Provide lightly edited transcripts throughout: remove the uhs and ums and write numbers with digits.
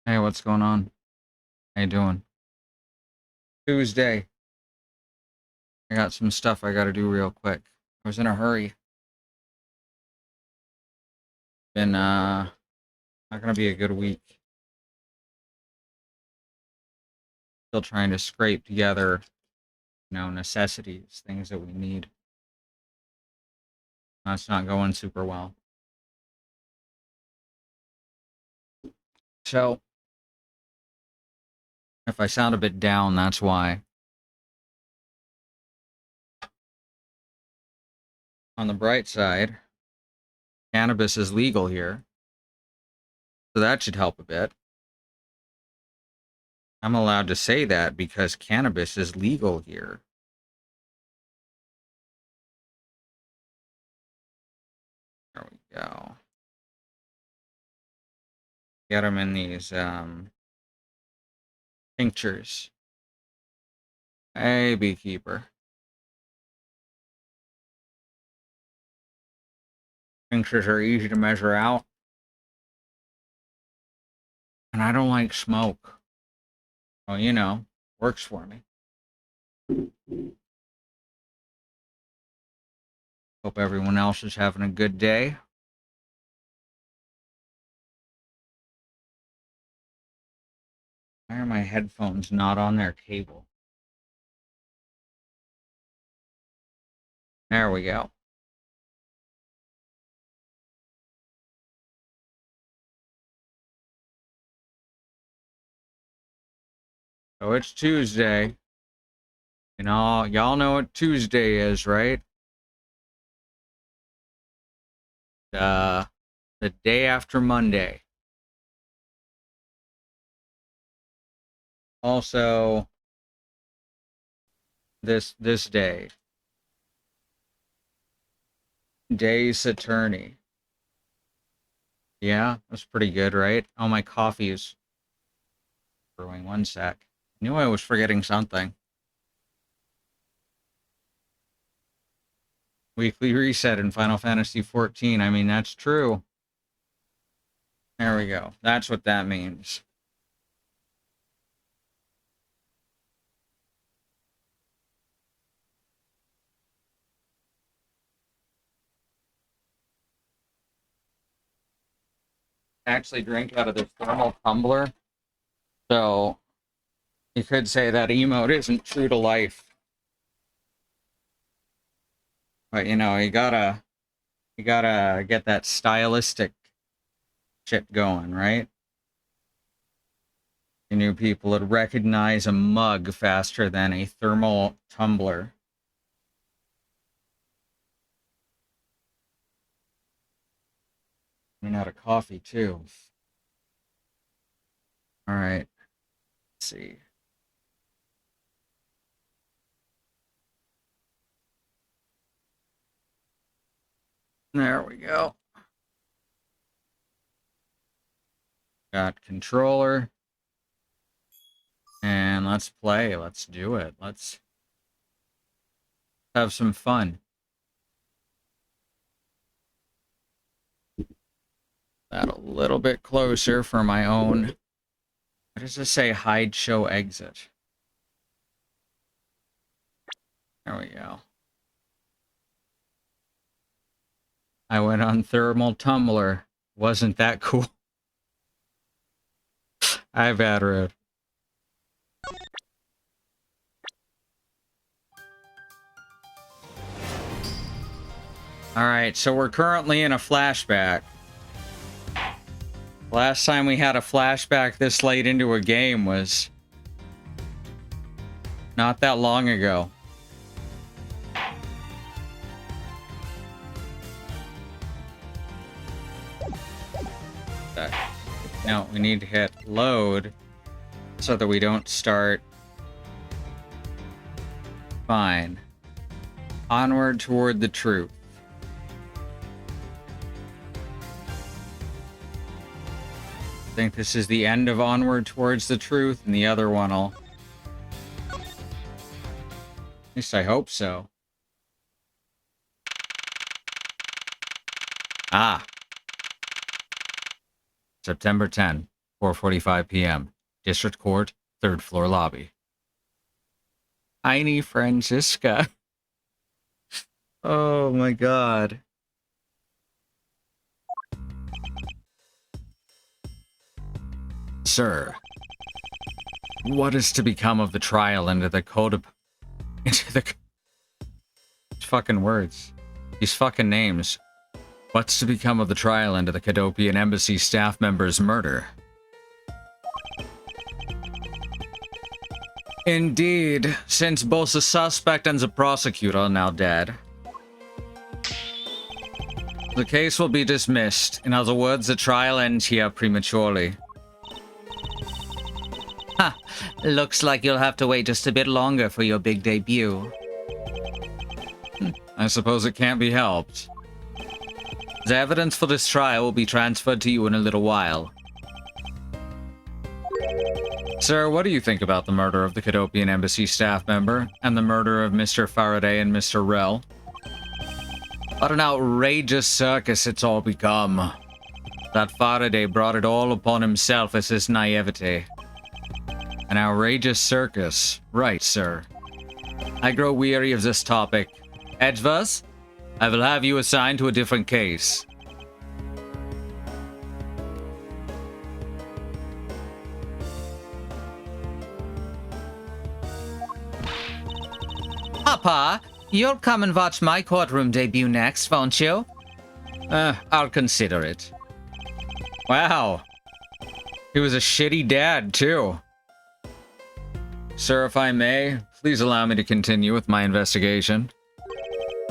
Hey, what's going on? How you doing? Tuesday. I got some stuff I gotta do real quick. I was in a hurry. Been not gonna be a good week. Still trying to scrape together, necessities, things that we need. That's not going super well. So, if I sound a bit down, that's why. On the bright side, cannabis is legal here, so that should help a bit. I'm allowed to say that because cannabis is legal here. There we go. Get them in these tinctures. Hey, beekeeper. Tinctures are easy to measure out, and I don't like smoke. Well, works for me. Hope everyone else is having a good day. Why are my headphones not on their cable? There we go. So it's Tuesday. Y'all know what Tuesday is, right? The day after Monday. Also, this day. Days Attorney. Yeah, that's pretty good, right? Oh, my coffee is brewing. One sec. Knew I was forgetting something. Weekly reset in Final Fantasy XIV. I mean, that's true. There we go. That's what that means. I actually drink out of this thermal tumbler. So you could say that emote isn't true to life. But you gotta get that stylistic shit going, right? You knew people would recognize a mug faster than a thermal tumbler. I mean, out of coffee too. All right, let's see. There we go. Got controller. And let's play. Let's do it. Let's have some fun. That a little bit closer for my own. What does this say? Hide, show, exit. There we go. I went on thermal tumbler. Wasn't that cool? I've had road. Alright, so we're currently in a flashback. Last time we had a flashback this late into a game was not that long ago. No, we need to hit load so that we don't start. Fine. Onward toward the truth. I think this is the end of Onward Towards the Truth, and the other one will... At least I hope so. Ah. September 10. 4:45 p.m. District Court, 3rd floor lobby. Tiny Franziska. Oh my god. Sir, what is to become of the trial into the fucking words. These fucking names. What's to become of the trial into the Cadopian Embassy staff member's murder? Indeed, since both the suspect and the prosecutor are now dead, the case will be dismissed. In other words, the trial ends here prematurely. Ha! Looks like you'll have to wait just a bit longer for your big debut. I suppose it can't be helped. The evidence for this trial will be transferred to you in a little while. Sir, what do you think about the murder of the Cadopian Embassy staff member and the murder of Mr. Faraday and Mr. Rell? What an outrageous circus it's all become. That Faraday brought it all upon himself as his naivete. An outrageous circus. Right, sir. I grow weary of this topic. Edgeverse, I will have you assigned to a different case. Papa, you'll come and watch my courtroom debut next, won't you? I'll consider it. Wow. He was a shitty dad, too. Sir, if I may, please allow me to continue with my investigation.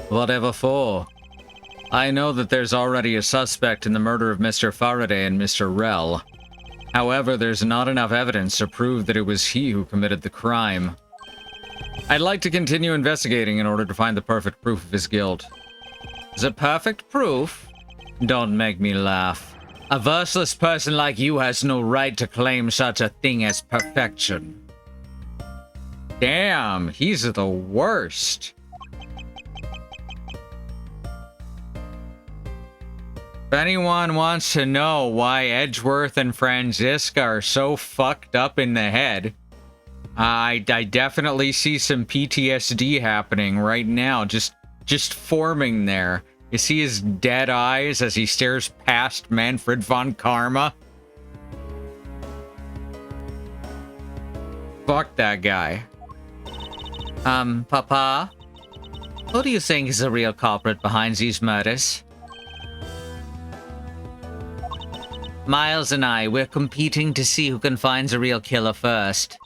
Whatever for? I know that there's already a suspect in the murder of Mr. Faraday and Mr. Rell. However, there's not enough evidence to prove that it was he who committed the crime. I'd like to continue investigating in order to find the perfect proof of his guilt. The perfect proof? Don't make me laugh. A verseless person like you has no right to claim such a thing as perfection. Damn, he's the worst. If anyone wants to know why Edgeworth and Franziska are so fucked up in the head, I definitely see some PTSD happening right now, just forming there. You see his dead eyes as he stares past Manfred von Karma? Fuck that guy. Papa? Who do you think is the real culprit behind these murders? Miles and I, we're competing to see who can find the real killer first.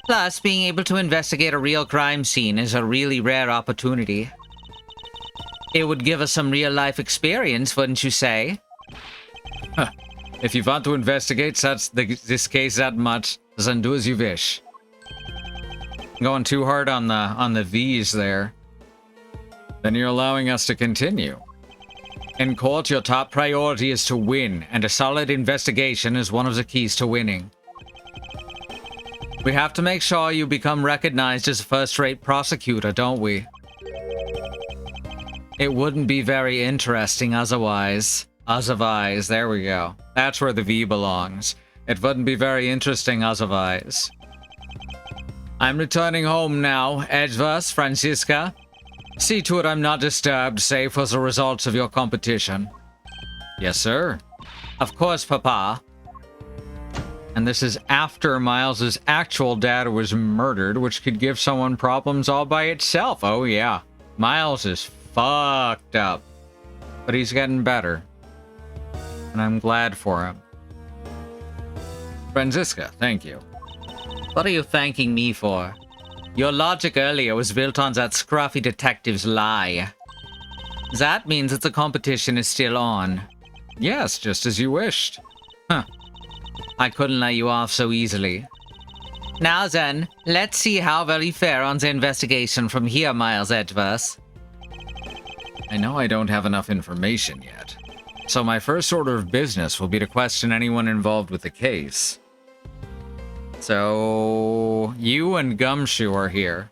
Plus, being able to investigate a real crime scene is a really rare opportunity. It would give us some real-life experience, wouldn't you say? Huh. If you want to investigate this case that much, then do as you wish. Going too hard on the V's there. Then you're allowing us to continue. In court, your top priority is to win, and a solid investigation is one of the keys to winning. We have to make sure you become recognized as a first-rate prosecutor, don't we? It wouldn't be very interesting otherwise. Otherwise, there we go. That's where the V belongs. It wouldn't be very interesting otherwise. I'm returning home now, Edgeverse, Franziska. See to it I'm not disturbed, save for the results of your competition. Yes, sir. Of course, Papa. And this is after Miles's actual dad was murdered, which could give someone problems all by itself. Oh, yeah. Miles is fucked up. But he's getting better. And I'm glad for him. Franziska, thank you. What are you thanking me for? Your logic earlier was built on that scruffy detective's lie. That means that the competition is still on. Yes, just as you wished. Huh. I couldn't let you off so easily. Now then, let's see how very fair on the investigation from here, Miles Edgeverse. I know I don't have enough information yet, so my first order of business will be to question anyone involved with the case. So, you and Gumshoe are here.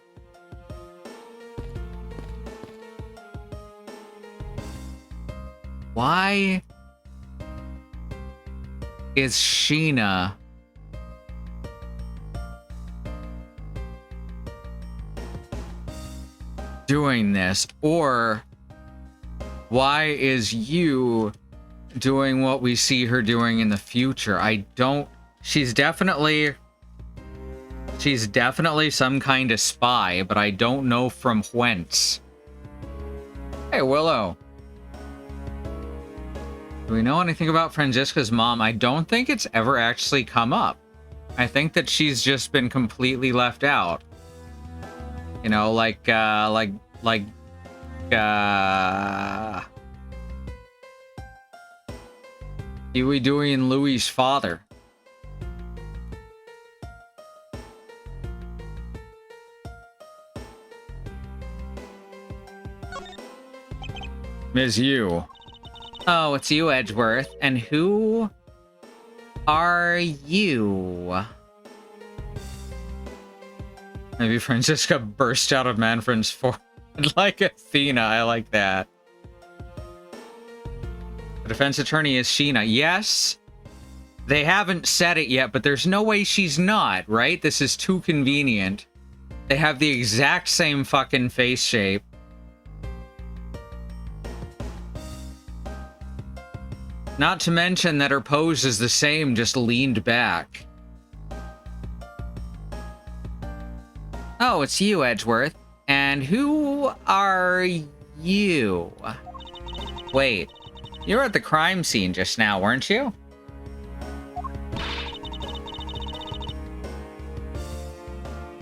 is Sheena doing this? Or why is you doing what we see her doing in the future? I don't... She's definitely some kind of spy, but I don't know from whence. Hey, Willow. Do we know anything about Franziska's mom? I don't think it's ever actually come up. I think that she's just been completely left out. You know, like Huey, Dewey, and Louie's father. Ms. You. Oh, it's you, Edgeworth. And who are you? Maybe Franziska burst out of Manfred's forehead like Athena. I like that. The defense attorney is Sheena. Yes, they haven't said it yet, but there's no way she's not, right? This is too convenient. They have the exact same fucking face shape. Not to mention that her pose is the same, just leaned back. Oh, it's you, Edgeworth. And who are you? Wait, you were at the crime scene just now, weren't you?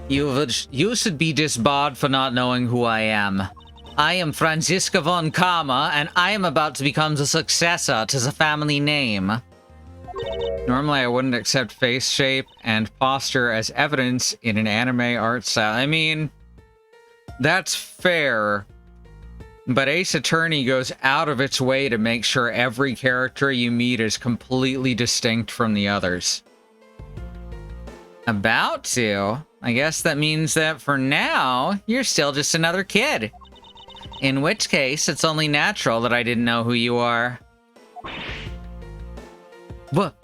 You should be disbarred for not knowing who I am. I am Franziska von Kama, and I am about to become the successor to the family name. Normally, I wouldn't accept face shape and posture as evidence in an anime art style. I mean, that's fair, but Ace Attorney goes out of its way to make sure every character you meet is completely distinct from the others. About to? I guess that means that for now, you're still just another kid. In which case, it's only natural that I didn't know who you are. What?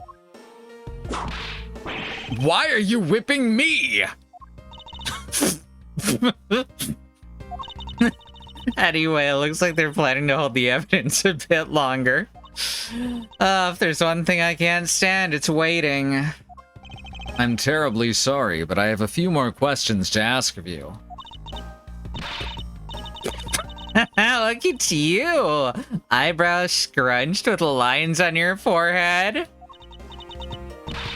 Why are you whipping me? Anyway, it looks like they're planning to hold the evidence a bit longer. If there's one thing I can't stand, it's waiting. I'm terribly sorry, but I have a few more questions to ask of you. Look at you! Eyebrows scrunched with lines on your forehead.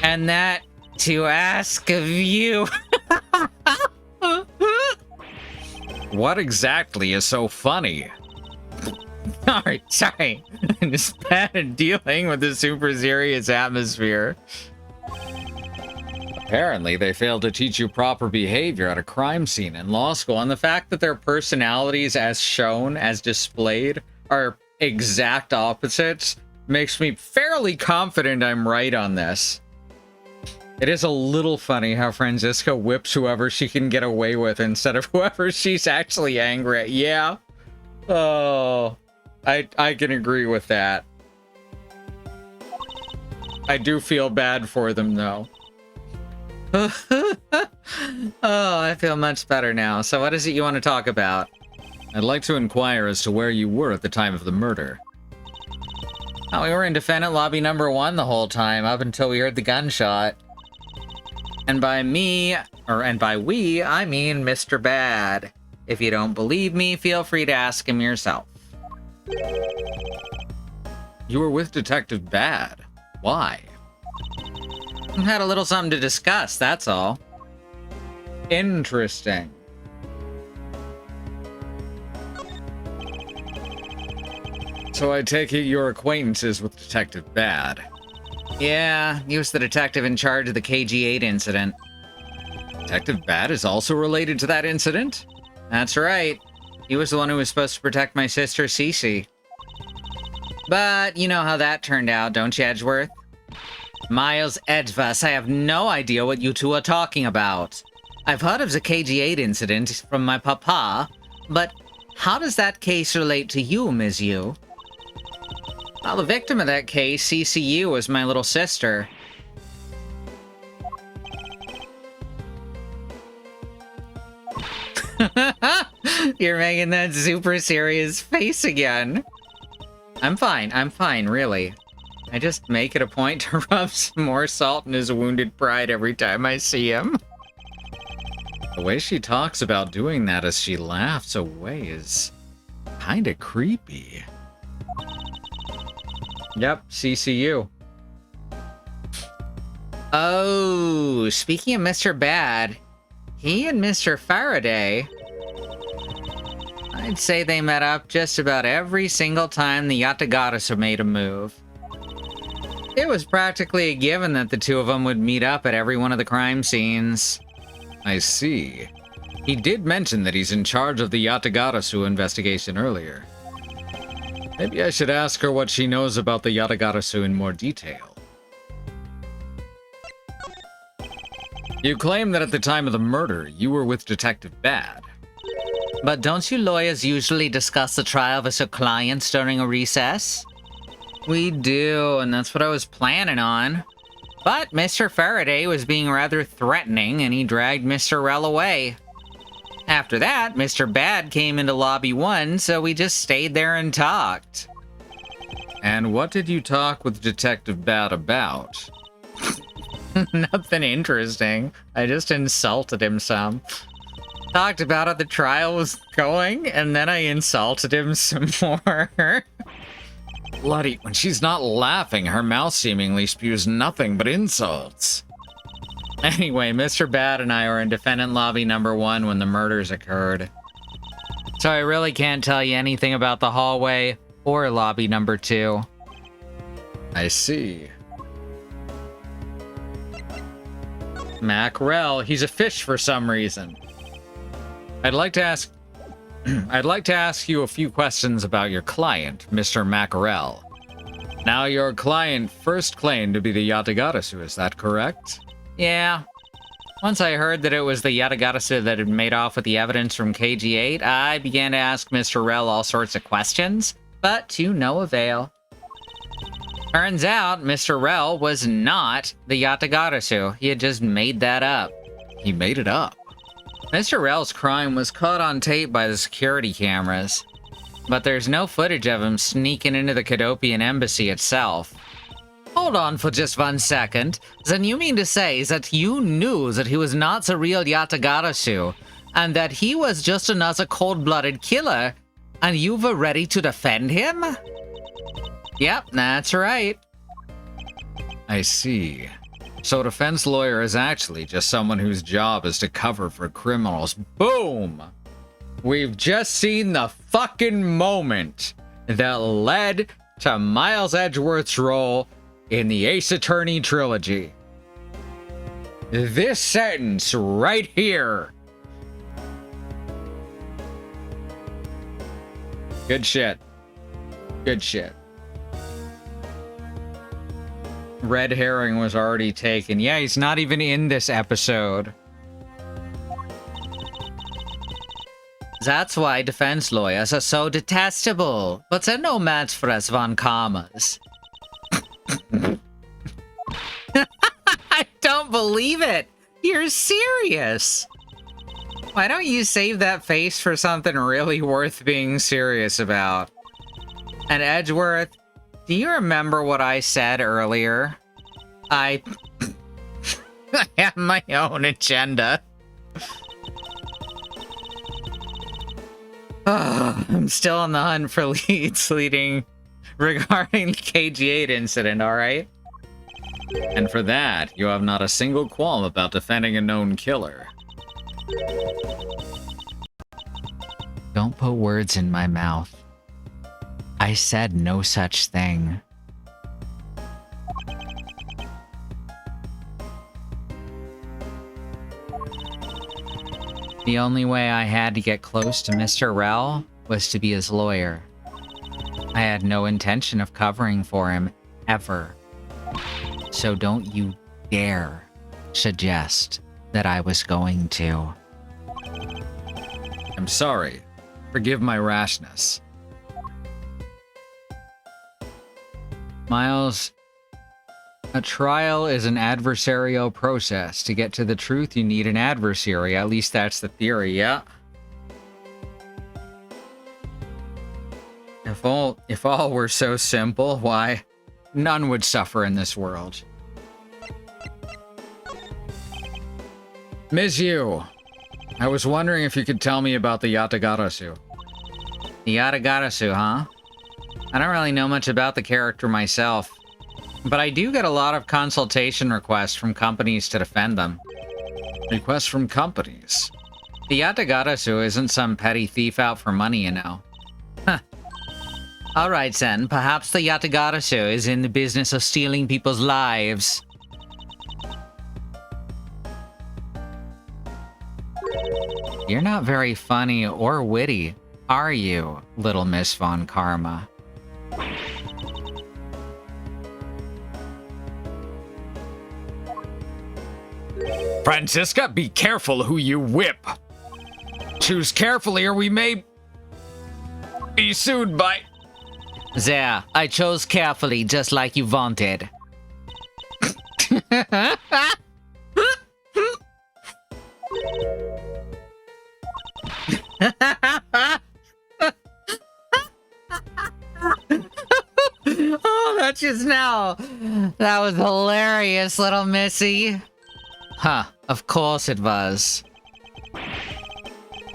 And that to ask of you. What exactly is so funny? Sorry. I'm just bad at dealing with the super serious atmosphere. Apparently, they failed to teach you proper behavior at a crime scene in law school, and the fact that their personalities, as shown, as displayed, are exact opposites makes me fairly confident I'm right on this. It is a little funny how Franziska whips whoever she can get away with instead of whoever she's actually angry at. Yeah. Oh, I can agree with that. I do feel bad for them, though. Oh, I feel much better now. So what is it you want to talk about? I'd like to inquire as to where you were at the time of the murder. Oh, we were in defendant lobby number 1 the whole time, up until we heard the gunshot. And by me, and by we, I mean Mr. Bad. If you don't believe me, feel free to ask him yourself. You were with Detective Bad. Why? Had a little something to discuss, that's all. Interesting. So I take it your acquaintance is with Detective Bad. Yeah, he was the detective in charge of the KG-8 incident. Detective Bad is also related to that incident? That's right. He was the one who was supposed to protect my sister, Cece. But you know how that turned out, don't you, Edgeworth? Miles Edgeworth, I have no idea what you two are talking about. I've heard of the KG-8 incident from my papa, but how does that case relate to you, Ms. Yu? Well, the victim of that case, CCU, was my little sister. You're making that super serious face again. I'm fine, really. I just make it a point to rub some more salt in his wounded pride every time I see him. The way she talks about doing that as she laughs away is kinda creepy. Yep, CCU. Oh, speaking of Mr. Bad, he and Mr. Faraday, I'd say they met up just about every single time the Yatagarasu made a move. It was practically a given that the two of them would meet up at every one of the crime scenes. I see. He did mention that he's in charge of the Yatagarasu investigation earlier. Maybe I should ask her what she knows about the Yatagarasu in more detail. You claim that at the time of the murder, you were with Detective Bad. But don't you lawyers usually discuss the trial with your clients during a recess? We do, and that's what I was planning on. But Mr. Faraday was being rather threatening, and he dragged Mr. Rell away. After that, Mr. Bad came into Lobby 1, so we just stayed there and talked. And what did you talk with Detective Bad about? Nothing interesting. I just insulted him some. Talked about how the trial was going, and then I insulted him some more. Bloody, when she's not laughing, her mouth seemingly spews nothing but insults. Anyway, Mr. Bad and I were in defendant lobby number 1 when the murders occurred. So I really can't tell you anything about the hallway or lobby number 2. I see. Mackerel, he's a fish for some reason. I'd like to ask you a few questions about your client, Mr. Mackerel. Now, your client first claimed to be the Yatagarasu, is that correct? Yeah. Once I heard that it was the Yatagarasu that had made off with the evidence from KG8, I began to ask Mr. Rell all sorts of questions, but to no avail. Turns out, Mr. Rell was not the Yatagarasu. He had just made that up. He made it up. Mr. Rell's crime was caught on tape by the security cameras, but there's no footage of him sneaking into the Cadopian embassy itself. Hold on for just 1 second. Then you mean to say that you knew that he was not the real Yatagarasu, and that he was just another cold-blooded killer, and you were ready to defend him? Yep, that's right. I see. So a defense lawyer is actually just someone whose job is to cover for criminals. Boom! We've just seen the fucking moment that led to Miles Edgeworth's role in the Ace Attorney trilogy. This sentence right here. Good shit. Good shit. Red herring was already taken. Yeah, he's not even in this episode. That's why defense lawyers are so detestable. But they're no match for us Von Karmas. I don't believe it. You're serious. Why don't you save that face for something really worth being serious about? And Edgeworth, do you remember what I said earlier? I have my own agenda. I'm still on the hunt for leads regarding the KG8 incident, alright? And for that, you have not a single qualm about defending a known killer. Don't put words in my mouth. I said no such thing. The only way I had to get close to Mr. Rell was to be his lawyer. I had no intention of covering for him, ever. So don't you dare suggest that I was going to. I'm sorry. Forgive my rashness. Miles, a trial is an adversarial process. To get to the truth, you need an adversary. At least that's the theory, yeah? If all were so simple, why, none would suffer in this world. Ms. Yu, I was wondering if you could tell me about the Yatagarasu. The Yatagarasu, huh? I don't really know much about the character myself, but I do get a lot of consultation requests from companies to defend them. Requests from companies? The Yatagarasu isn't some petty thief out for money, you know. Huh. Alright, Sen, perhaps the Yatagarasu is in the business of stealing people's lives. You're not very funny or witty, are you, little Miss Von Karma? Francisca, be careful who you whip. Choose carefully or we may be sued by... There, I chose carefully, just like you wanted. Oh, that's just now. That was hilarious, little missy. Huh, of course it was.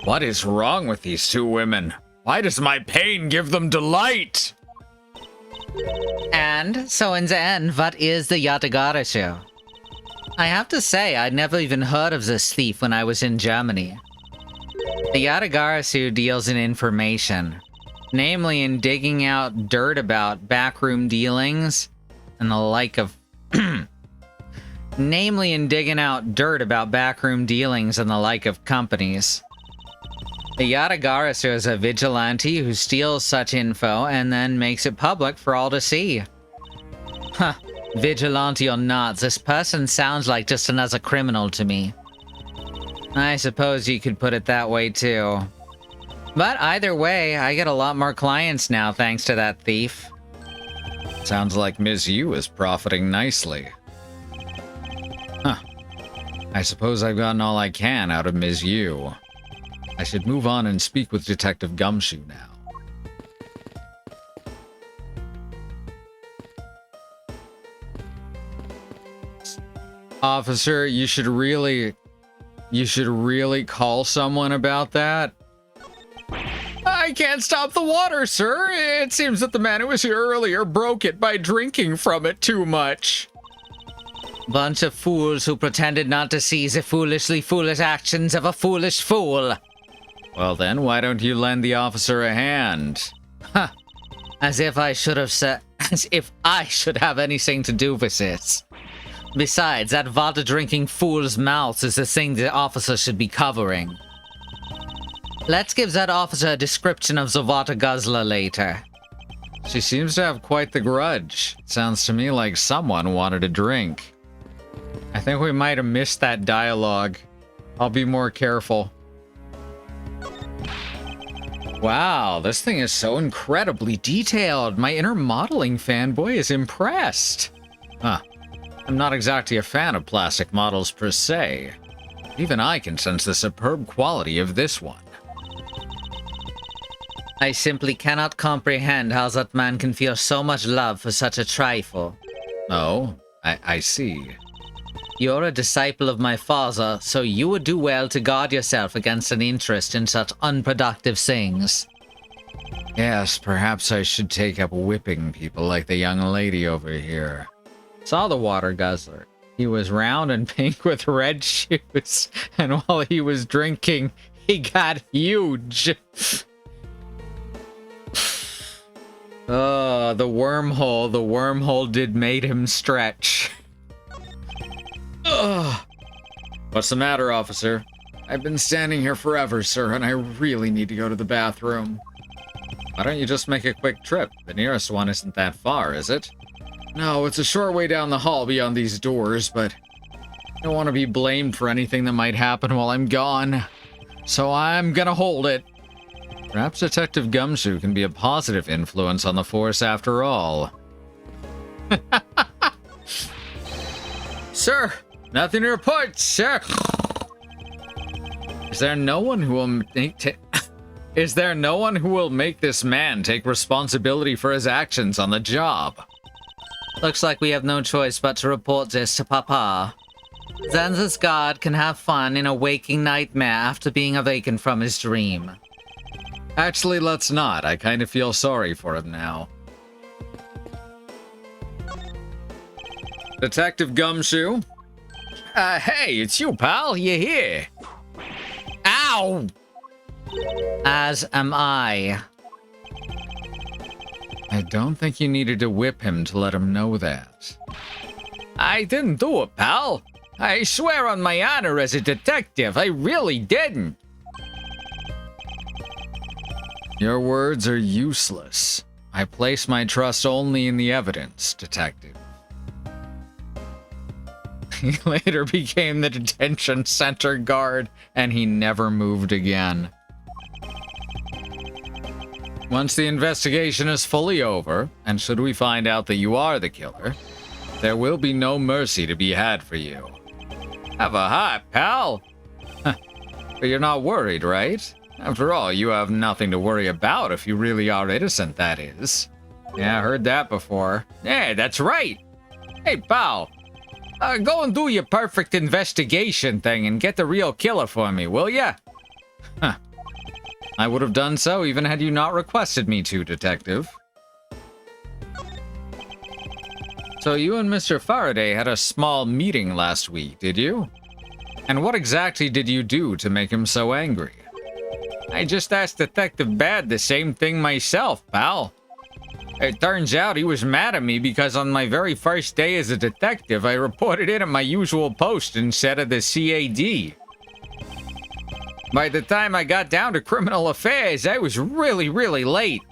What is wrong with these two women? Why does my pain give them delight? And, so in the end, what is the Yatagarasu? I have to say, I'd never even heard of this thief when I was in Germany. The Yatagarasu deals in information, namely in digging out dirt about backroom dealings and the like of... namely in digging out dirt about backroom dealings and the like of companies. The Yatagarasu is a vigilante who steals such info and then makes it public for all to see. Huh, vigilante or not, this person sounds like just another criminal to me. I suppose you could put it that way too. But either way, I get a lot more clients now thanks to that thief. Sounds like Ms. Yu is profiting nicely. Huh. I suppose I've gotten all I can out of Ms. Yu. I should move on and speak with Detective Gumshoe now. Officer, you should really call someone about that. I can't stop the water, sir. It seems that the man who was here earlier broke it by drinking from it too much. Bunch of fools who pretended not to see the foolishly foolish actions of a foolish fool. Well then, why don't you lend the officer a hand? Huh. As if I should have anything to do with this. Besides, that water-drinking fool's mouth is the thing the officer should be covering. Let's give that officer a description of the water guzzler later. She seems to have quite the grudge. Sounds to me like someone wanted a drink. I think we might have missed that dialogue. I'll be more careful. Wow, this thing is so incredibly detailed. My inner modeling fanboy is impressed. Huh. I'm not exactly a fan of plastic models per se. Even I can sense the superb quality of this one. I simply cannot comprehend how that man can feel so much love for such a trifle. Oh, I see. You're a disciple of my father, so you would do well to guard yourself against an interest in such unproductive things. Yes, perhaps I should take up whipping people like the young lady over here. Saw the water guzzler. He was round and pink with red shoes, and while he was drinking, he got huge. Oh, the wormhole did made him stretch. Ugh. What's the matter, officer? I've been standing here forever, sir, and I really need to go to the bathroom. Why don't you just make a quick trip? The nearest one isn't that far, is it? No, it's a short way down the hall beyond these doors, but I don't want to be blamed for anything that might happen while I'm gone. So I'm gonna hold it. Perhaps Detective Gumshoe can be a positive influence on the force after all. Sir, nothing to report, sir. Is there no one who will make this man take responsibility for his actions on the job? Looks like we have no choice but to report this to Papa. Zanza's guard can have fun in a waking nightmare after being awakened from his dream. Actually, let's not. I kind of feel sorry for him now. Detective Gumshoe? Hey, it's you, pal. You here? Ow! As am I. I don't think you needed to whip him to let him know that. I didn't do it, pal. I swear on my honor as a detective, I really didn't. Your words are useless. I place my trust only in the evidence, detective. He later became the detention center guard, and he never moved again. Once the investigation is fully over, and should we find out that you are the killer, there will be no mercy to be had for you. Have a heart, pal. But you're not worried, right? After all, you have nothing to worry about if you really are innocent, that is. Yeah, I heard that before. Yeah, that's right. Hey, pal. Go and do your perfect investigation thing and get the real killer for me, will ya? Huh. I would have done so even had you not requested me to, detective. So you and Mr. Faraday had a small meeting last week, did you? And what exactly did you do to make him so angry? I just asked Detective Bad the same thing myself, pal. It turns out he was mad at me because on my very first day as a detective, I reported in at my usual post instead of the CAD. By the time I got down to criminal affairs, I was really late.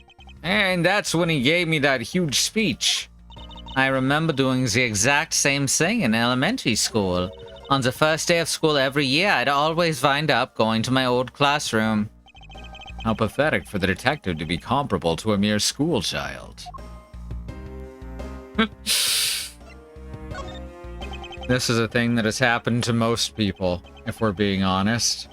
And that's when he gave me that huge speech. I remember doing the exact same thing in elementary school. On the first day of school every year, I'd always wind up going to my old classroom. How pathetic for the detective to be comparable to a mere school child. This is a thing that has happened to most people, if we're being honest.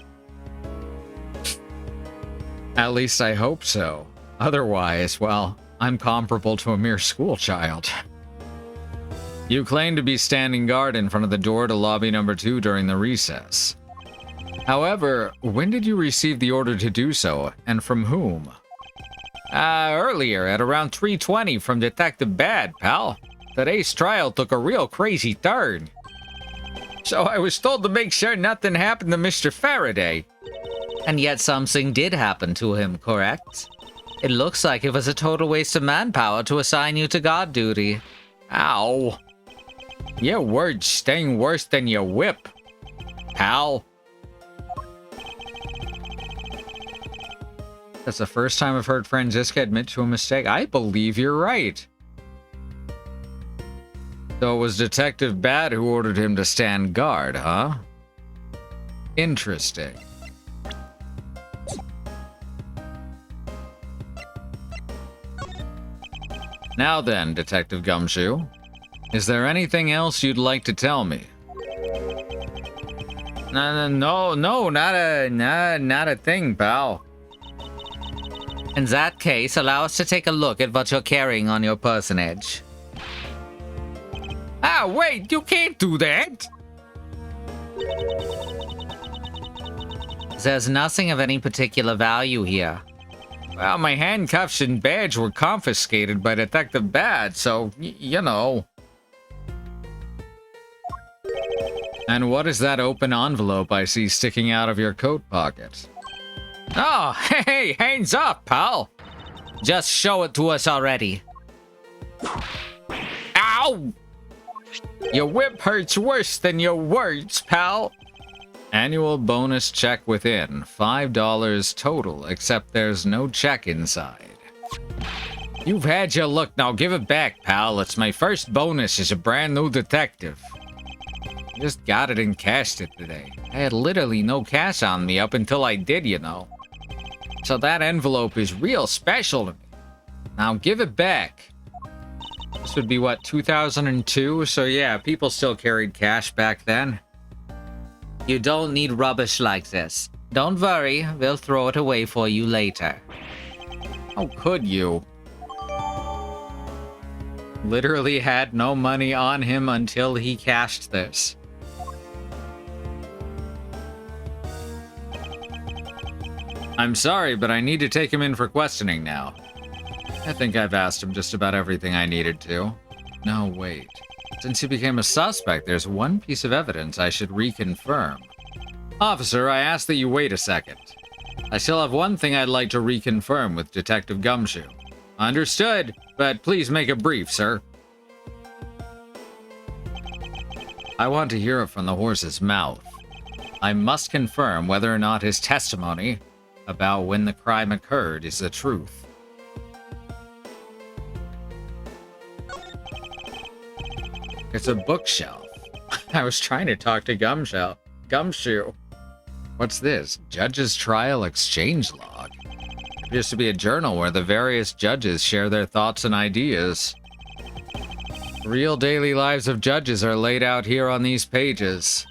At least I hope so. Otherwise, well, I'm comparable to a mere school child. You claim to be standing guard in front of the door to lobby number 2 during the recess. However, when did you receive the order to do so, and from whom? Earlier, at around 3:20 from Detective Bad, pal. Today's trial took a real crazy turn. So I was told to make sure nothing happened to Mr. Faraday. And yet something did happen to him, correct? It looks like it was a total waste of manpower to assign you to guard duty. Ow. Your words sting worse than your whip, pal. That's the first time I've heard Franziska admit to a mistake. I believe you're right. So it was Detective Bad who ordered him to stand guard, huh? Interesting. Now then, Detective Gumshoe, is there anything else you'd like to tell me? No, not a thing, pal. In that case, allow us to take a look at what you're carrying on your personage. Ah, wait, you can't do that! There's nothing of any particular value here. Well, my handcuffs and badge were confiscated by Detective Bad, so, you know. And what is that open envelope I see sticking out of your coat pocket? Oh, hey, hands up, pal. Just show it to us already. Ow! Your whip hurts worse than your words, pal. Annual bonus check within. $5 total, except there's no check inside. You've had your look, now give it back, pal. It's my first bonus as a brand new detective. Just got it and cashed it today. I had literally no cash on me up until I did, you know. So that envelope is real special to me. Now give it back. This would be, what, 2002? So yeah, people still carried cash back then. You don't need rubbish like this. Don't worry, we'll throw it away for you later. How could you? Literally had no money on him until he cashed this. I'm sorry, but I need to take him in for questioning now. I think I've asked him just about everything I needed to. No, wait. Since he became a suspect, there's one piece of evidence I should reconfirm. Officer, I ask that you wait a second. I still have one thing I'd like to reconfirm with Detective Gumshoe. Understood, but please make it brief, sir. I want to hear it from the horse's mouth. I must confirm whether or not his testimony about when the crime occurred is the truth. It's a bookshelf. I was trying to talk to Gumshoe. What's this? Judge's Trial Exchange Log. Appears to be a journal where the various judges share their thoughts and ideas. Real daily lives of judges are laid out here on these pages.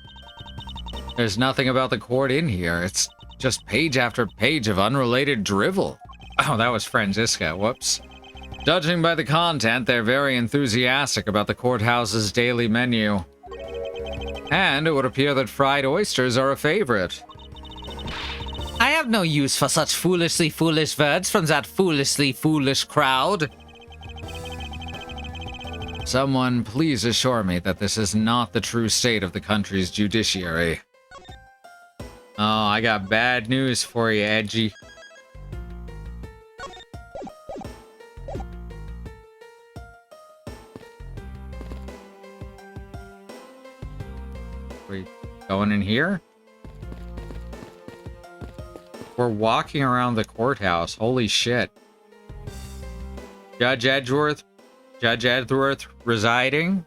There's nothing about the court in here. It's just page after page of unrelated drivel. Oh, that was Franziska. Whoops. Judging by the content, they're very enthusiastic about the courthouse's daily menu. And it would appear that fried oysters are a favorite. I have no use for such foolishly foolish words from that foolishly foolish crowd. Someone please assure me that this is not the true state of the country's judiciary. Oh, I got bad news for you, Edgy. We going in here? We're walking around the courthouse. Holy shit. Judge Edgeworth presiding?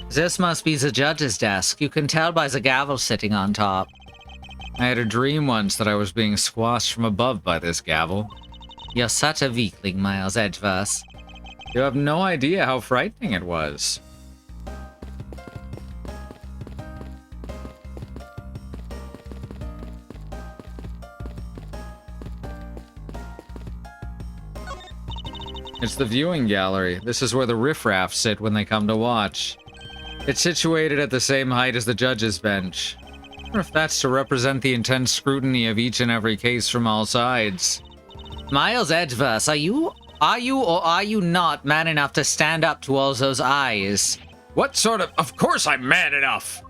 This must be the judge's desk. You can tell by the gavel sitting on top. I had a dream once that I was being squashed from above by this gavel. You're such a weakling, Miles Edgeworth. You have no idea how frightening it was. It's the viewing gallery. This is where the riffraff sit when they come to watch. It's situated at the same height as the judge's bench. I wonder if that's to represent the intense scrutiny of each and every case from all sides. Miles Edgeworth, are you or are you not man enough to stand up to all those eyes? What sort of... Of course I'm man enough!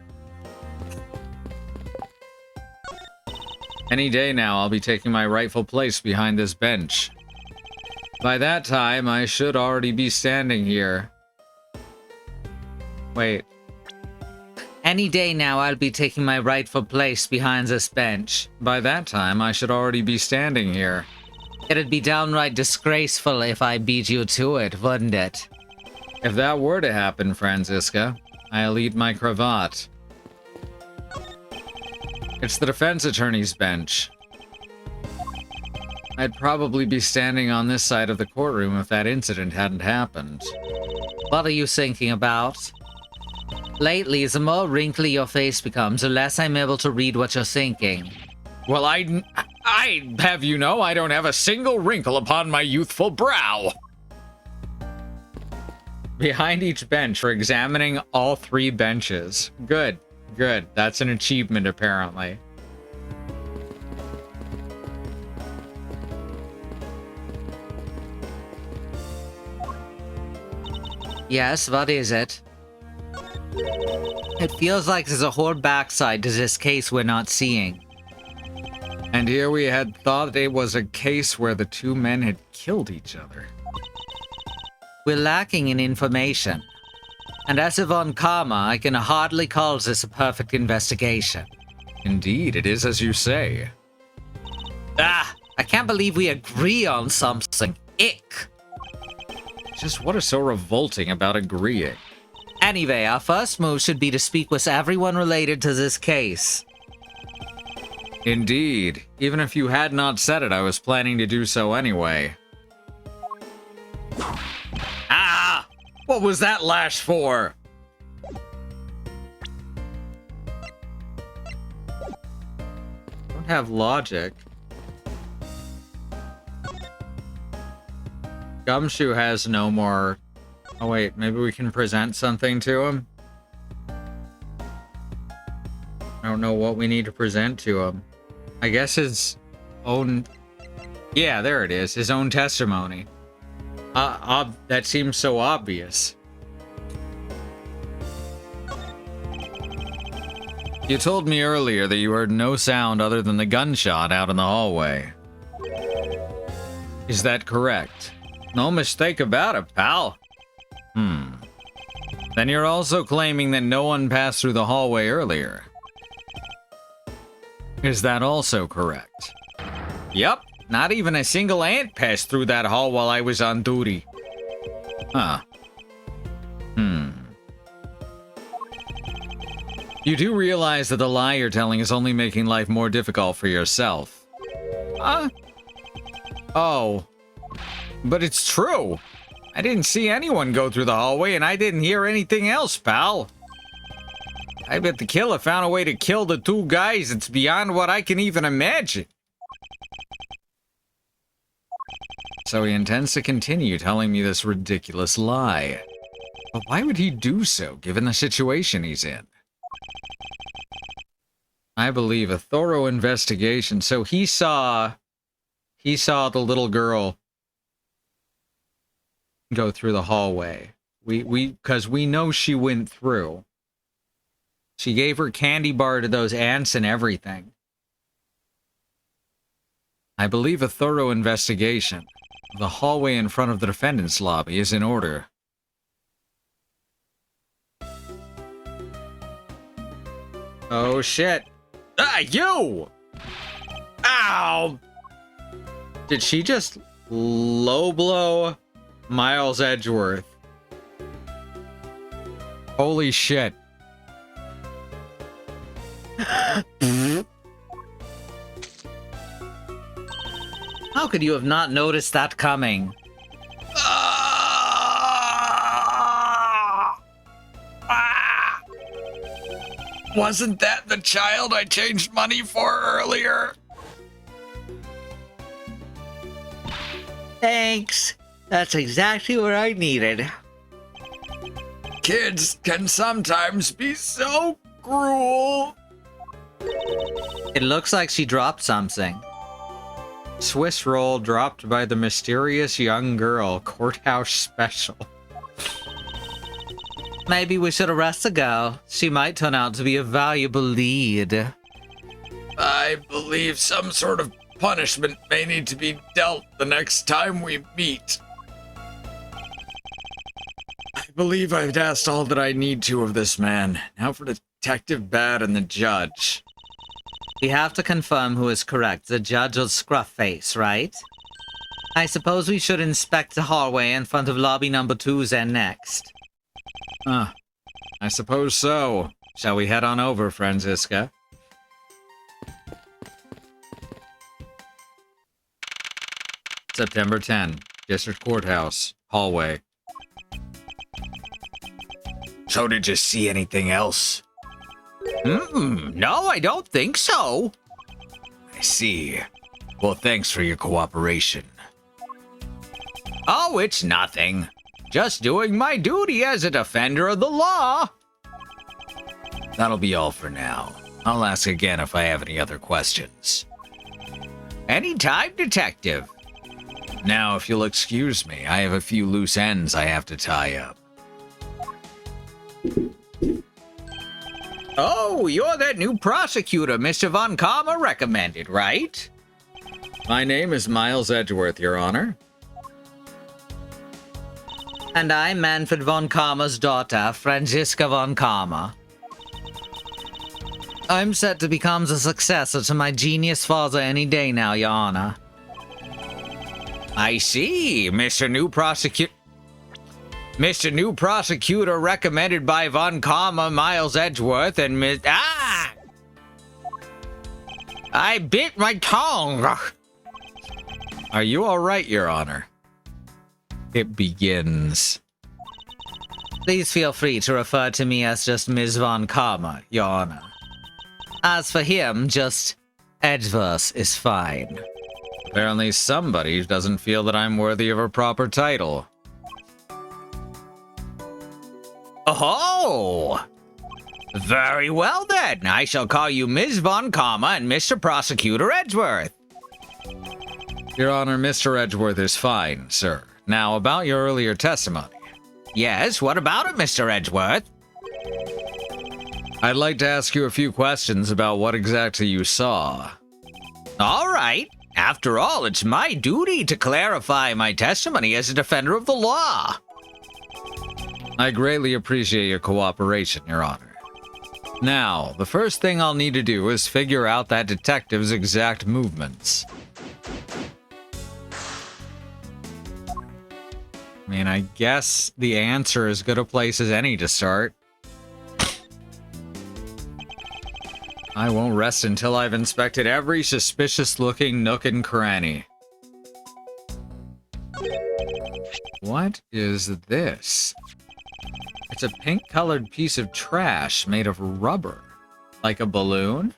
Any day now, I'll be taking my rightful place behind this bench. By that time, I should already be standing here. Wait. Any day now, I'll be taking my rightful place behind this bench. By that time, I should already be standing here. It'd be downright disgraceful if I beat you to it, wouldn't it? If that were to happen, Franziska, I'll eat my cravat. It's the defense attorney's bench. I'd probably be standing on this side of the courtroom if that incident hadn't happened. What are you thinking about? Lately, the more wrinkly your face becomes, the less I'm able to read what you're thinking. Well, I have you know, I don't have a single wrinkle upon my youthful brow. Behind each bench, we're examining all three benches. Good, good. That's an achievement, apparently. Yes, what is it? It feels like there's a whole backside to this case we're not seeing. And here we had thought it was a case where the two men had killed each other. We're lacking in information. And as of on karma, I can hardly call this a perfect investigation. Indeed, it is as you say. Ah, I can't believe we agree on something. Ick. Just what is so revolting about agreeing? Anyway, our first move should be to speak with everyone related to this case. Indeed. Even if you had not said it, I was planning to do so anyway. What was that lash for? Don't have logic. Gumshoe has no more... Oh wait, maybe we can present something to him? I don't know what we need to present to him. I guess his own... Yeah, there it is. His own testimony. That seems so obvious. You told me earlier that you heard no sound other than the gunshot out in the hallway. Is that correct? No mistake about it, pal. Then you're also claiming that no one passed through the hallway earlier. Is that also correct? Yep, not even a single ant passed through that hall while I was on duty. Huh. You do realize that the lie you're telling is only making life more difficult for yourself. Oh. But it's true. I didn't see anyone go through the hallway, and I didn't hear anything else, pal. I bet the killer found a way to kill the two guys. It's beyond what I can even imagine. So he intends to continue telling me this ridiculous lie. But why would he do so, given the situation he's in? I believe a thorough investigation. So he saw the little girl go through the hallway. Because we know she went through. She gave her candy bar to those ants and everything. I believe a thorough investigation of the hallway in front of the defendant's lobby is in order. Oh shit. Ah, you! Ow! Did she just low blow Miles Edgeworth? Holy shit. How could you have not noticed that coming? Wasn't that the child I changed money for earlier? Thanks. That's exactly what I needed. Kids can sometimes be so cruel. It looks like she dropped something. Swiss roll dropped by the mysterious young girl. Courthouse special. Maybe we should arrest the girl. She might turn out to be a valuable lead. I believe some sort of punishment may need to be dealt the next time we meet. I believe I've asked all that I need to of this man. Now for Detective Bad and the judge. We have to confirm who is correct, the judge or Scruffface, right? I suppose we should inspect the hallway in front of lobby number 2's and next. I suppose so. Shall we head on over, Franziska? September 10, District Courthouse, hallway. So did you see anything else? No, I don't think so. I see. Well, thanks for your cooperation. Oh, it's nothing. Just doing my duty as a defender of the law. That'll be all for now. I'll ask again if I have any other questions. Anytime, Detective. Now, if you'll excuse me, I have a few loose ends I have to tie up. Oh, you're that new prosecutor Mr. Von Karma recommended, right? My name is Miles Edgeworth, Your Honor. And I'm Manfred Von Karma's daughter, Franziska Von Karma. I'm set to become the successor to my genius father any day now, Your Honor. I see, Mr. New Prosecutor recommended by Von Karma, Miles Edgeworth, and Miss... Ah! I bit my tongue! Are you alright, Your Honor? It begins. Please feel free to refer to me as just Ms. Von Karma, Your Honor. As for him, just Edgeverse is fine. Apparently somebody doesn't feel that I'm worthy of a proper title. Oh! Very well then, I shall call you Ms. Von Karma and Mr. Prosecutor Edgeworth. Your Honor, Mr. Edgeworth is fine, sir. Now, about your earlier testimony. Yes, what about it, Mr. Edgeworth? I'd like to ask you a few questions about what exactly you saw. All right. After all, it's my duty to clarify my testimony as a defender of the law. I greatly appreciate your cooperation, Your Honor. Now, the first thing I'll need to do is figure out that detective's exact movements. I mean, I guess the answer is as good a place as any to start. I won't rest until I've inspected every suspicious-looking nook and cranny. What is this? It's a pink-colored piece of trash made of rubber. Like a balloon?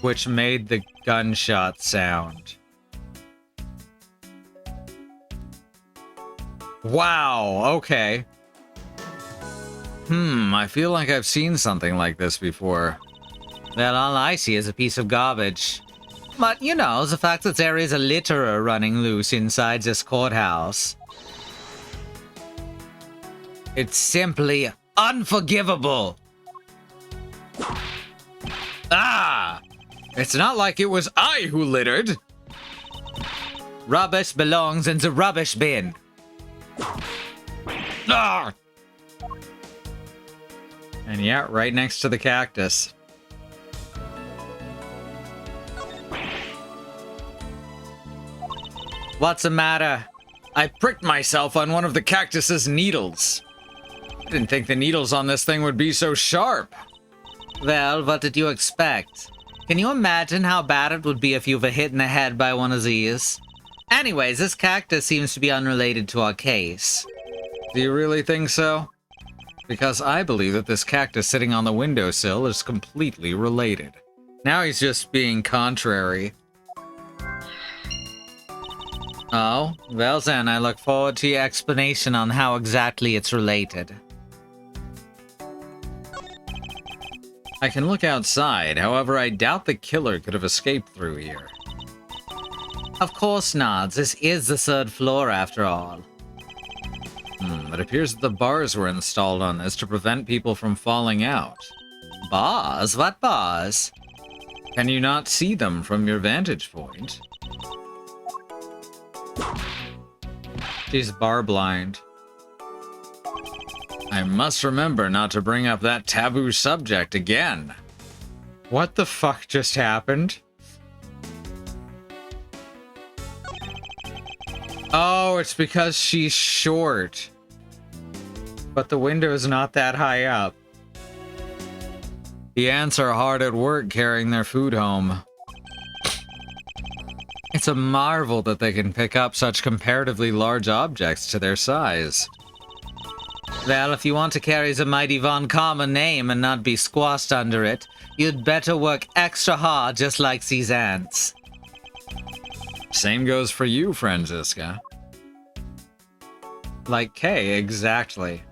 Which made the gunshot sound. Wow, okay. I feel like I've seen something like this before. Well, all I see is a piece of garbage. But, you know, the fact that there is a litterer running loose inside this courthouse. It's simply unforgivable. Ah! It's not like it was I who littered. Rubbish belongs in the rubbish bin. Ah! And yeah, right next to the cactus. What's the matter? I pricked myself on one of the cactus's needles. I didn't think the needles on this thing would be so sharp. Well, what did you expect? Can you imagine how bad it would be if you were hit in the head by one of these? Anyways, this cactus seems to be unrelated to our case. Do you really think so? Because I believe that this cactus sitting on the windowsill is completely related. Now he's just being contrary. Oh, well then, I look forward to your explanation on how exactly it's related. I can look outside, however I doubt the killer could have escaped through here. Of course not, this is the third floor after all. It appears that the bars were installed on this to prevent people from falling out. Bars? What bars? Can you not see them from your vantage point? She's bar blind. I must remember not to bring up that taboo subject again. What the fuck just happened? Oh, it's because she's short. But the window's not that high up. The ants are hard at work carrying their food home. It's a marvel that they can pick up such comparatively large objects to their size. Well, if you want to carry the mighty Von Karma name and not be squashed under it, you'd better work extra hard just like these ants. Same goes for you, Franziska. Like Kay, exactly.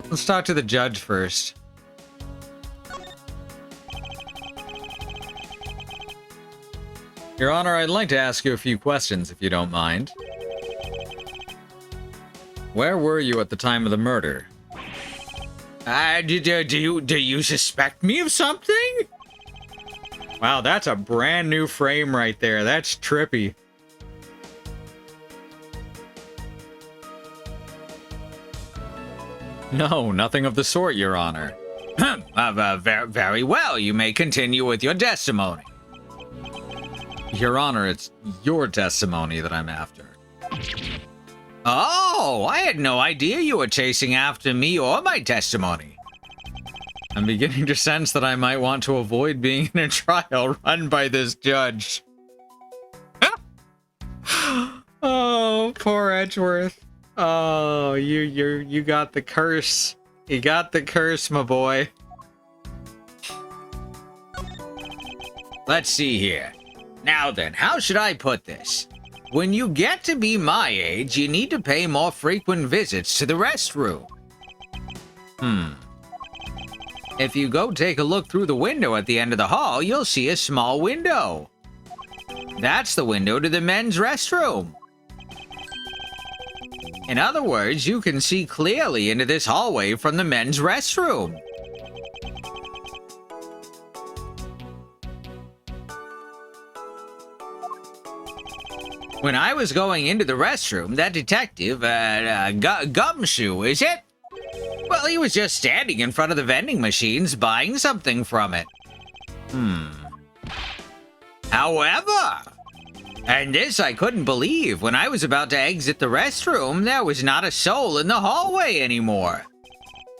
Let's talk to the judge first. Your Honor, I'd like to ask you a few questions, if you don't mind. Where were you at the time of the murder? Do you suspect me of something? Wow, that's a brand new frame right there. That's trippy. No, nothing of the sort, Your Honor. Very well. You may continue with your testimony. Your Honor, it's your testimony that I'm after. Oh, I had no idea you were chasing after me or my testimony. I'm beginning to sense that I might want to avoid being in a trial run by this judge. Oh, poor Edgeworth. Oh, you got the curse. You got the curse, my boy. Let's see here. Now then, how should I put this? When you get to be my age, you need to pay more frequent visits to the restroom. If you go take a look through the window at the end of the hall, you'll see a small window. That's the window to the men's restroom. In other words, you can see clearly into this hallway from the men's restroom. When I was going into the restroom, that detective, Gumshoe, is it? Well, he was just standing in front of the vending machines buying something from it. However, and this I couldn't believe, when I was about to exit the restroom, there was not a soul in the hallway anymore.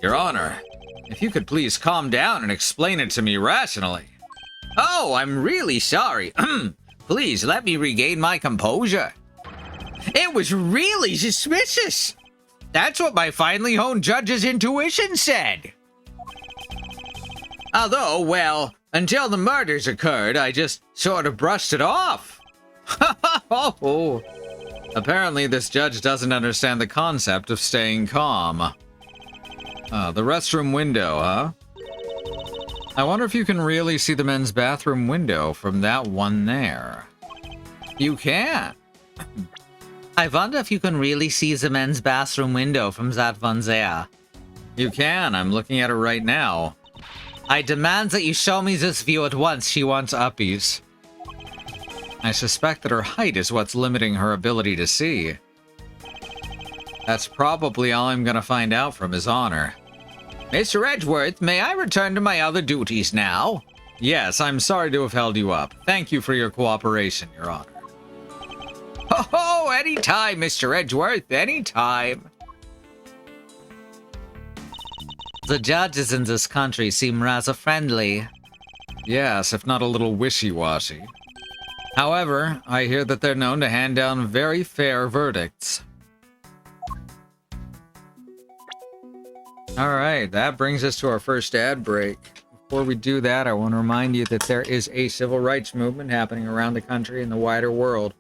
Your Honor, if you could please calm down and explain it to me rationally. Oh, I'm really sorry. Please let me regain my composure. It was really suspicious. That's what my finely honed judge's intuition said. Although, well, until the murders occurred, I just sort of brushed it off. Oh. Apparently, this judge doesn't understand the concept of staying calm. The restroom window, huh? I wonder if you can really see the men's bathroom window from that one there. You can. I wonder if you can really see the men's bathroom window from that one there. You can. I'm looking at it right now. I demand that you show me this view at once. She wants uppies. I suspect that her height is what's limiting her ability to see. That's probably all I'm gonna find out from His Honor. Mr. Edgeworth, may I return to my other duties now? Yes, I'm sorry to have held you up. Thank you for your cooperation, Your Honor. Oh, anytime, Mr. Edgeworth, anytime. The judges in this country seem rather friendly. Yes, if not a little wishy-washy. However, I hear that they're known to hand down very fair verdicts. Alright, that brings us to our first ad break. Before we do that, I want to remind you that there is a civil rights movement happening around the country and the wider world.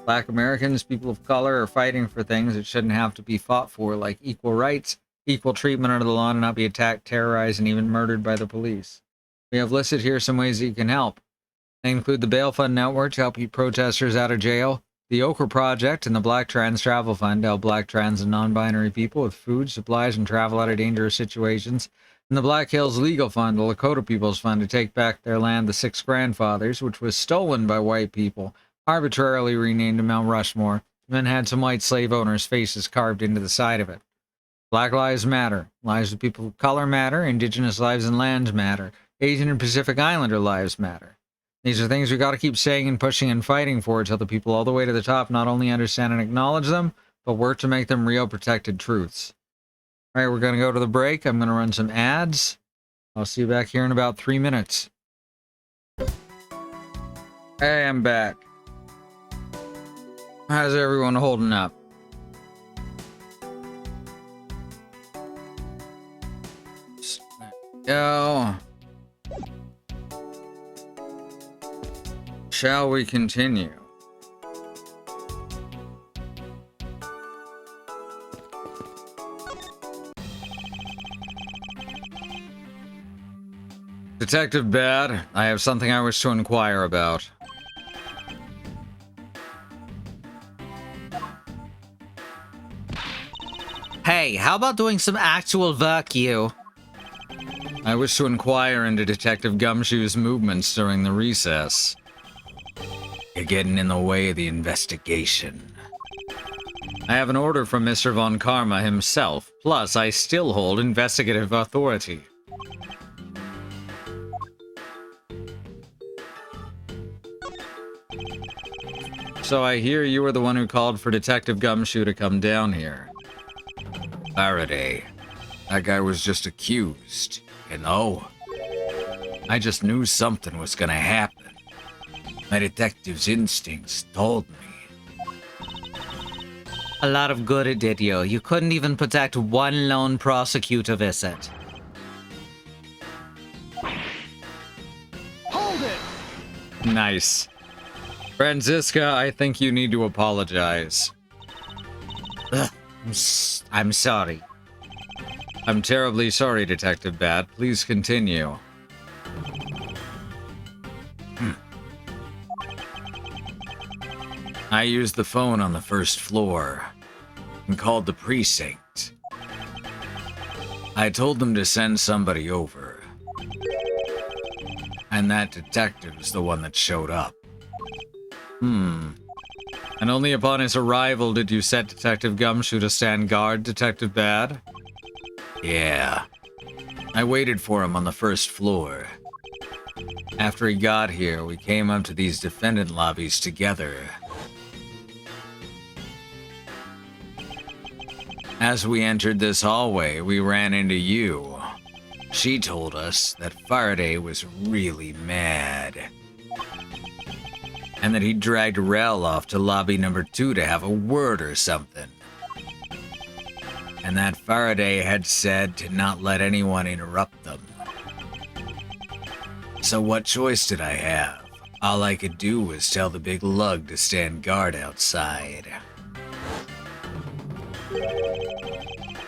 Black Americans, people of color, are fighting for things that shouldn't have to be fought for, like equal rights, equal treatment under the law, and not be attacked, terrorized, and even murdered by the police. We have listed here some ways that you can help. They include the Bail Fund Network to help keep protesters out of jail, the Okra Project and the Black Trans Travel Fund to help black, trans, and non-binary people with food, supplies, and travel out of dangerous situations, and the Black Hills Legal Fund, the Lakota People's Fund, to take back their land, the Six Grandfathers, which was stolen by white people, arbitrarily renamed to Mount Rushmore, and then had some white slave owners' faces carved into the side of it. Black Lives Matter. Lives of people of color matter. Indigenous lives and lands matter. Asian and Pacific Islander lives matter. These are things we got to keep saying and pushing and fighting for until the people all the way to the top not only understand and acknowledge them, but work to make them real protected truths. All right, we're going to go to the break. I'm going to run some ads. I'll see you back here in about 3 minutes. Hey, I'm back. How's everyone holding up? Go. Shall we continue? Detective Bad, I have something I wish to inquire about. Hey, how about doing some actual work, you? I wish to inquire into Detective Gumshoe's movements during the recess. You're getting in the way of the investigation. I have an order from Mr. Von Karma himself, plus I still hold investigative authority. So I hear you were the one who called for Detective Gumshoe to come down here. Faraday. That guy was just accused. fucking know. I just knew something was gonna happen. My detective's instincts told me. A lot of good it did you. You couldn't even protect one lone prosecutor visit. Hold it! Nice. Franziska, I think you need to apologize. Ugh, I'm sorry. I'm terribly sorry, Detective Bat. Please continue. I used the phone on the first floor and called the precinct. I told them to send somebody over. And that detective's the one that showed up. And only upon his arrival did you set Detective Gumshoe to stand guard, Detective Bad? Yeah. I waited for him on the first floor. After he got here, we came up to these defendant lobbies together. As we entered this hallway, we ran into you. She told us that Faraday was really mad. And that he dragged Rel off to lobby number 2 to have a word or something. And that Faraday had said to not let anyone interrupt them. So what choice did I have? All I could do was tell the big lug to stand guard outside.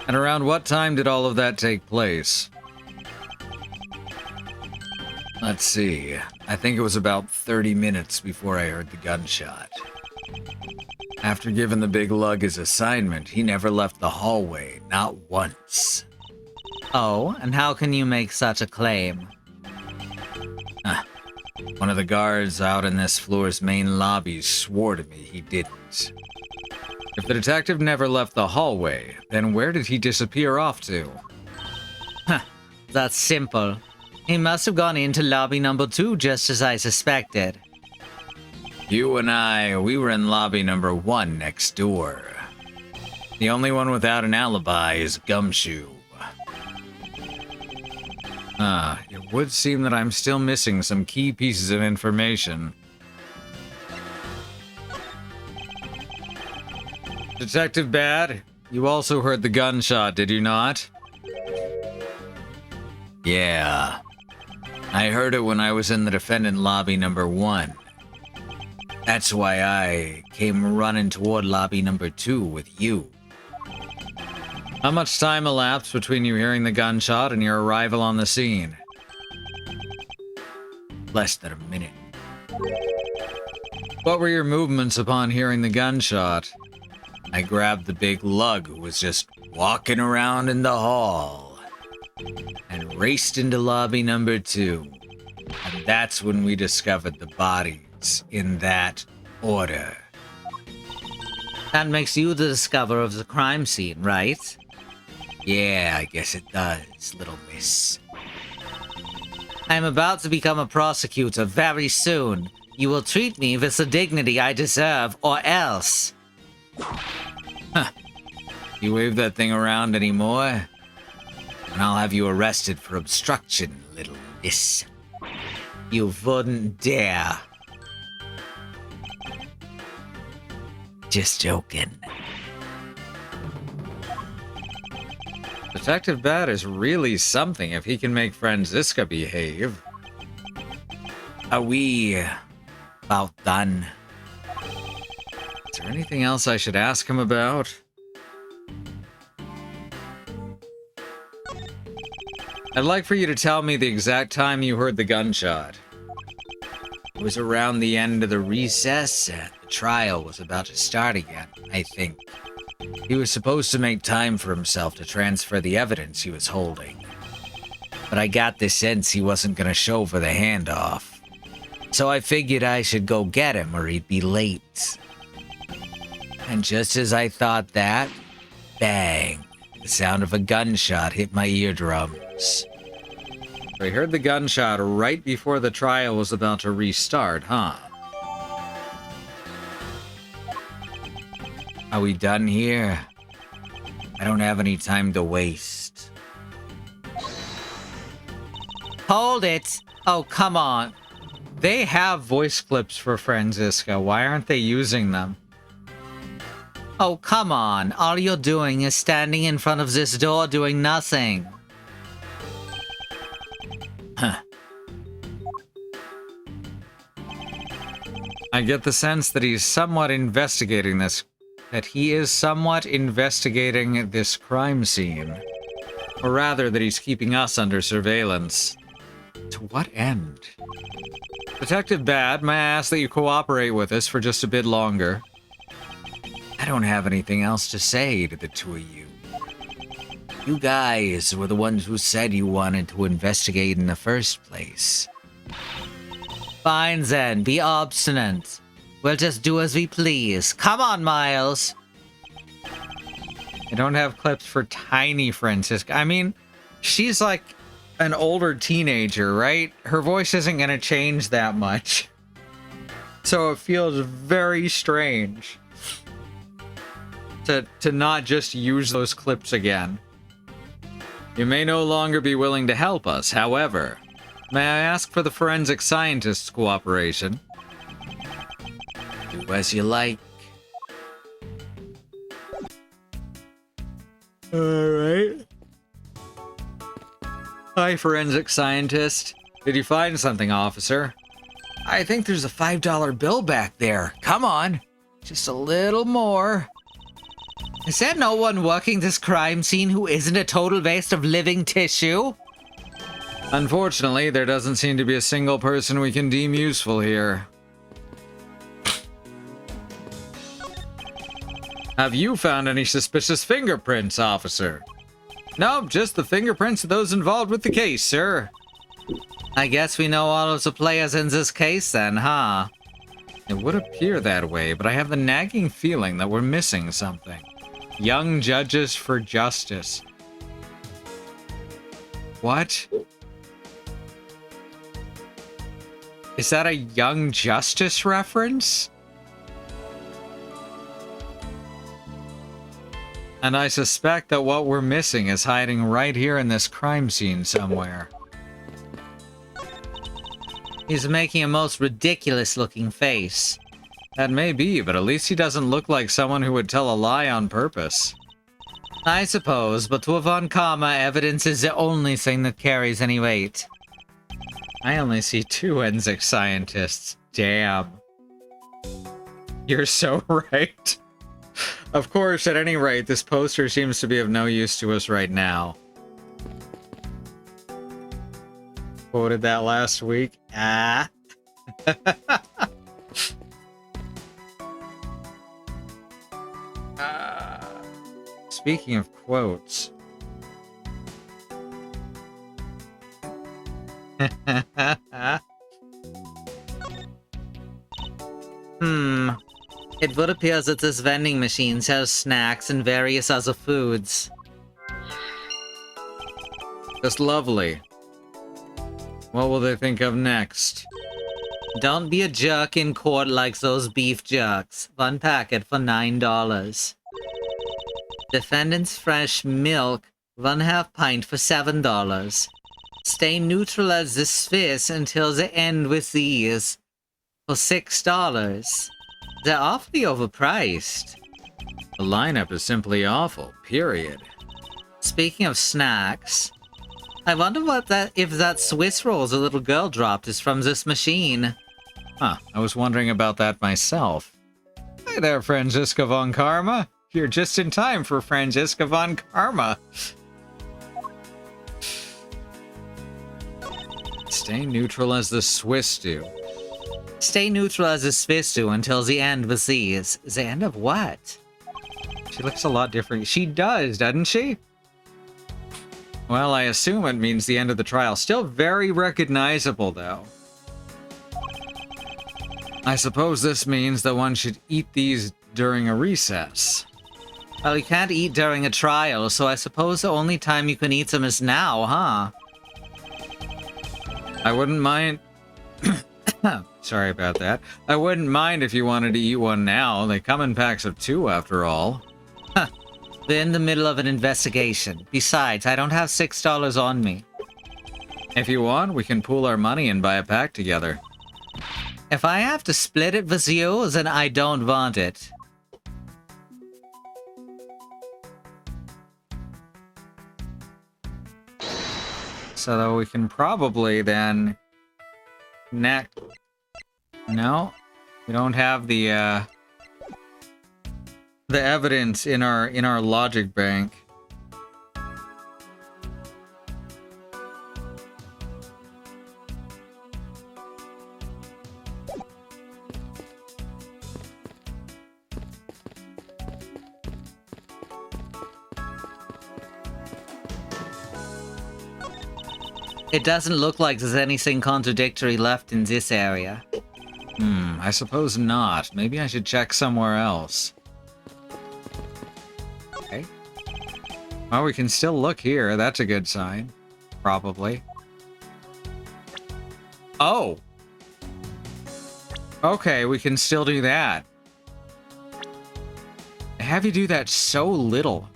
And around what time did all of that take place? Let's see. I think it was about 30 minutes before I heard the gunshot. After giving the big lug his assignment, he never left the hallway, not once. Oh, and how can you make such a claim? One of the guards out in this floor's main lobby swore to me he didn't. If the detective never left the hallway, then where did he disappear off to? That's simple. He must have gone into lobby number 2 just as I suspected. You and we were in lobby number 1 next door. The only one without an alibi is Gumshoe. It would seem that I'm still missing some key pieces of information. Detective Bad, you also heard the gunshot, did you not? Yeah. I heard it when I was in the defendant lobby number 1. That's why I came running toward lobby number 2 with you. How much time elapsed between you hearing the gunshot and your arrival on the scene? Less than a minute. What were your movements upon hearing the gunshot? I grabbed the big lug who was just walking around in the hall and raced into lobby number 2. And that's when we discovered the bodies in that order. That makes you the discoverer of the crime scene, right? Yeah, I guess it does, little miss. I'm about to become a prosecutor very soon. You will treat me with the dignity I deserve, or else. You wave that thing around anymore, and I'll have you arrested for obstruction, little miss. You wouldn't dare. Just joking. Detective Bat is really something if he can make Franziska behave. Are we about done? Is there anything else I should ask him about? I'd like for you to tell me the exact time you heard the gunshot. It was around the end of the recess. The trial was about to start again, I think. He was supposed to make time for himself to transfer the evidence he was holding. But I got the sense he wasn't going to show for the handoff. So I figured I should go get him or he'd be late. And just as I thought that, bang, the sound of a gunshot hit my eardrums. I heard the gunshot right before the trial was about to restart, huh? Are we done here? I don't have any time to waste. Hold it! Oh, come on. They have voice clips for Franziska. Why aren't they using them? Oh, come on. All you're doing is standing in front of this door doing nothing. Huh. I get the sense that he's somewhat investigating this. That he is somewhat investigating this crime scene. Or rather, that he's keeping us under surveillance. To what end? Detective Bad, may I ask that you cooperate with us for just a bit longer? I don't have anything else to say to the two of you. You guys were the ones who said you wanted to investigate in the first place. Fine then, be obstinate. We'll just do as we please. Come on, Miles. I don't have clips for tiny Franziska. I mean, she's like an older teenager, right? Her voice isn't going to change that much. So it feels very strange to not just use those clips again. You may no longer be willing to help us, however. May I ask for the forensic scientist's cooperation? Do as you like. Alright. Hi, forensic scientist. Did you find something, officer? I think there's a $5 bill back there. Come on. Just a little more. Is there no one working this crime scene who isn't a total waste of living tissue? Unfortunately, there doesn't seem to be a single person we can deem useful here. Have you found any suspicious fingerprints, officer? Nope, just the fingerprints of those involved with the case, sir. I guess we know all of the players in this case then, huh? It would appear that way, but I have the nagging feeling that we're missing something. Young judges for justice. What? Is that a Young Justice reference? And I suspect that what we're missing is hiding right here in this crime scene somewhere. He's making a most ridiculous looking face. That may be, but at least he doesn't look like someone who would tell a lie on purpose. I suppose, but to Von Karma, evidence is the only thing that carries any weight. I only see two forensic scientists. Damn. You're so right. Of course, at any rate, this poster seems to be of no use to us right now. Quoted that last week. Ah. Speaking of quotes. It would appear that this vending machine sells snacks and various other foods. That's lovely. What will they think of next? Don't be a jerk in court like those beef jerks. One packet for $9. Defendant's fresh milk, 1/2 pint for $7. Stay neutral as the Swiss until the end with these for $6. They're awfully overpriced. The lineup is simply awful, period. Speaking of snacks, I wonder if that Swiss roll the little girl dropped is from this machine. Huh, I was wondering about that myself. Hey there, Franziska Von Karma. You're just in time for Franziska Von Karma. Stay neutral as the Swiss do. Stay neutral as the Swiss do until the end with these. The end of what? She looks a lot different. She does, doesn't she? Well, I assume it means the end of the trial. Still very recognizable, though. I suppose this means that one should eat these during a recess. Well, you can't eat during a trial, so I suppose the only time you can eat them is now, huh? I wouldn't mind... Sorry about that. I wouldn't mind if you wanted to eat one now. They come in packs of 2, after all. Huh. We're in the middle of an investigation. Besides, I don't have $6 on me. If you want, we can pool our money and buy a pack together. If I have to split it with you, then I don't want it. So that we can probably then... No, we don't have the evidence in our logic bank. It doesn't look like there's anything contradictory left in this area. I suppose not. Maybe I should check somewhere else. Okay. Well, we can still look here. That's a good sign. Probably. Oh! Okay, we can still do that. I have you do that so little.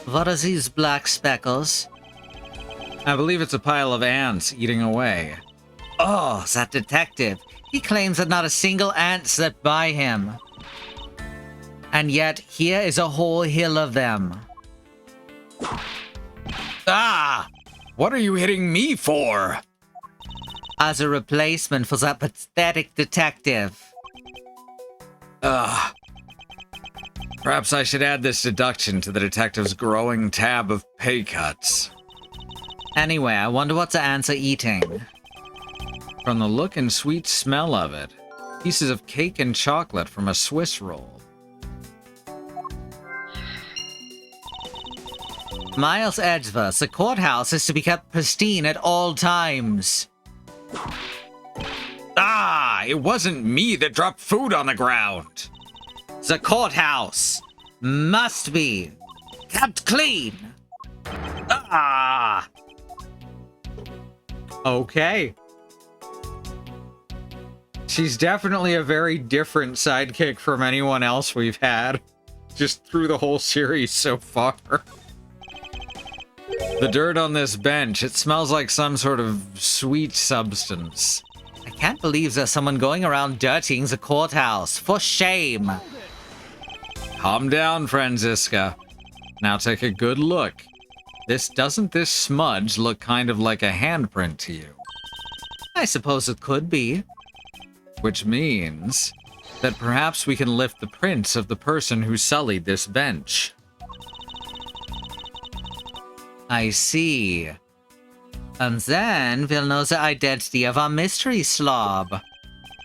What are these black speckles? I believe it's a pile of ants eating away. Oh, that detective. He claims that not a single ant slipped by him. And yet, here is a whole hill of them. Ah! What are you hitting me for? As a replacement for that pathetic detective. Ugh. Perhaps I should add this deduction to the detective's growing tab of pay cuts. Anyway, I wonder what the ants are eating. From the look and sweet smell of it, pieces of cake and chocolate from a Swiss roll. Miles Edgeworth, the courthouse is to be kept pristine at all times. Ah, it wasn't me that dropped food on the ground. The courthouse must be kept clean. Ah. Okay. She's definitely a very different sidekick from anyone else we've had. Just through the whole series so far. The dirt on this bench, it smells like some sort of sweet substance. I can't believe there's someone going around dirtying the courthouse. For shame. Calm down, Franziska. Now take a good look. Doesn't this smudge look kind of like a handprint to you? I suppose it could be. Which means that perhaps we can lift the prints of the person who sullied this bench. I see. And then we'll know the identity of our mystery slob.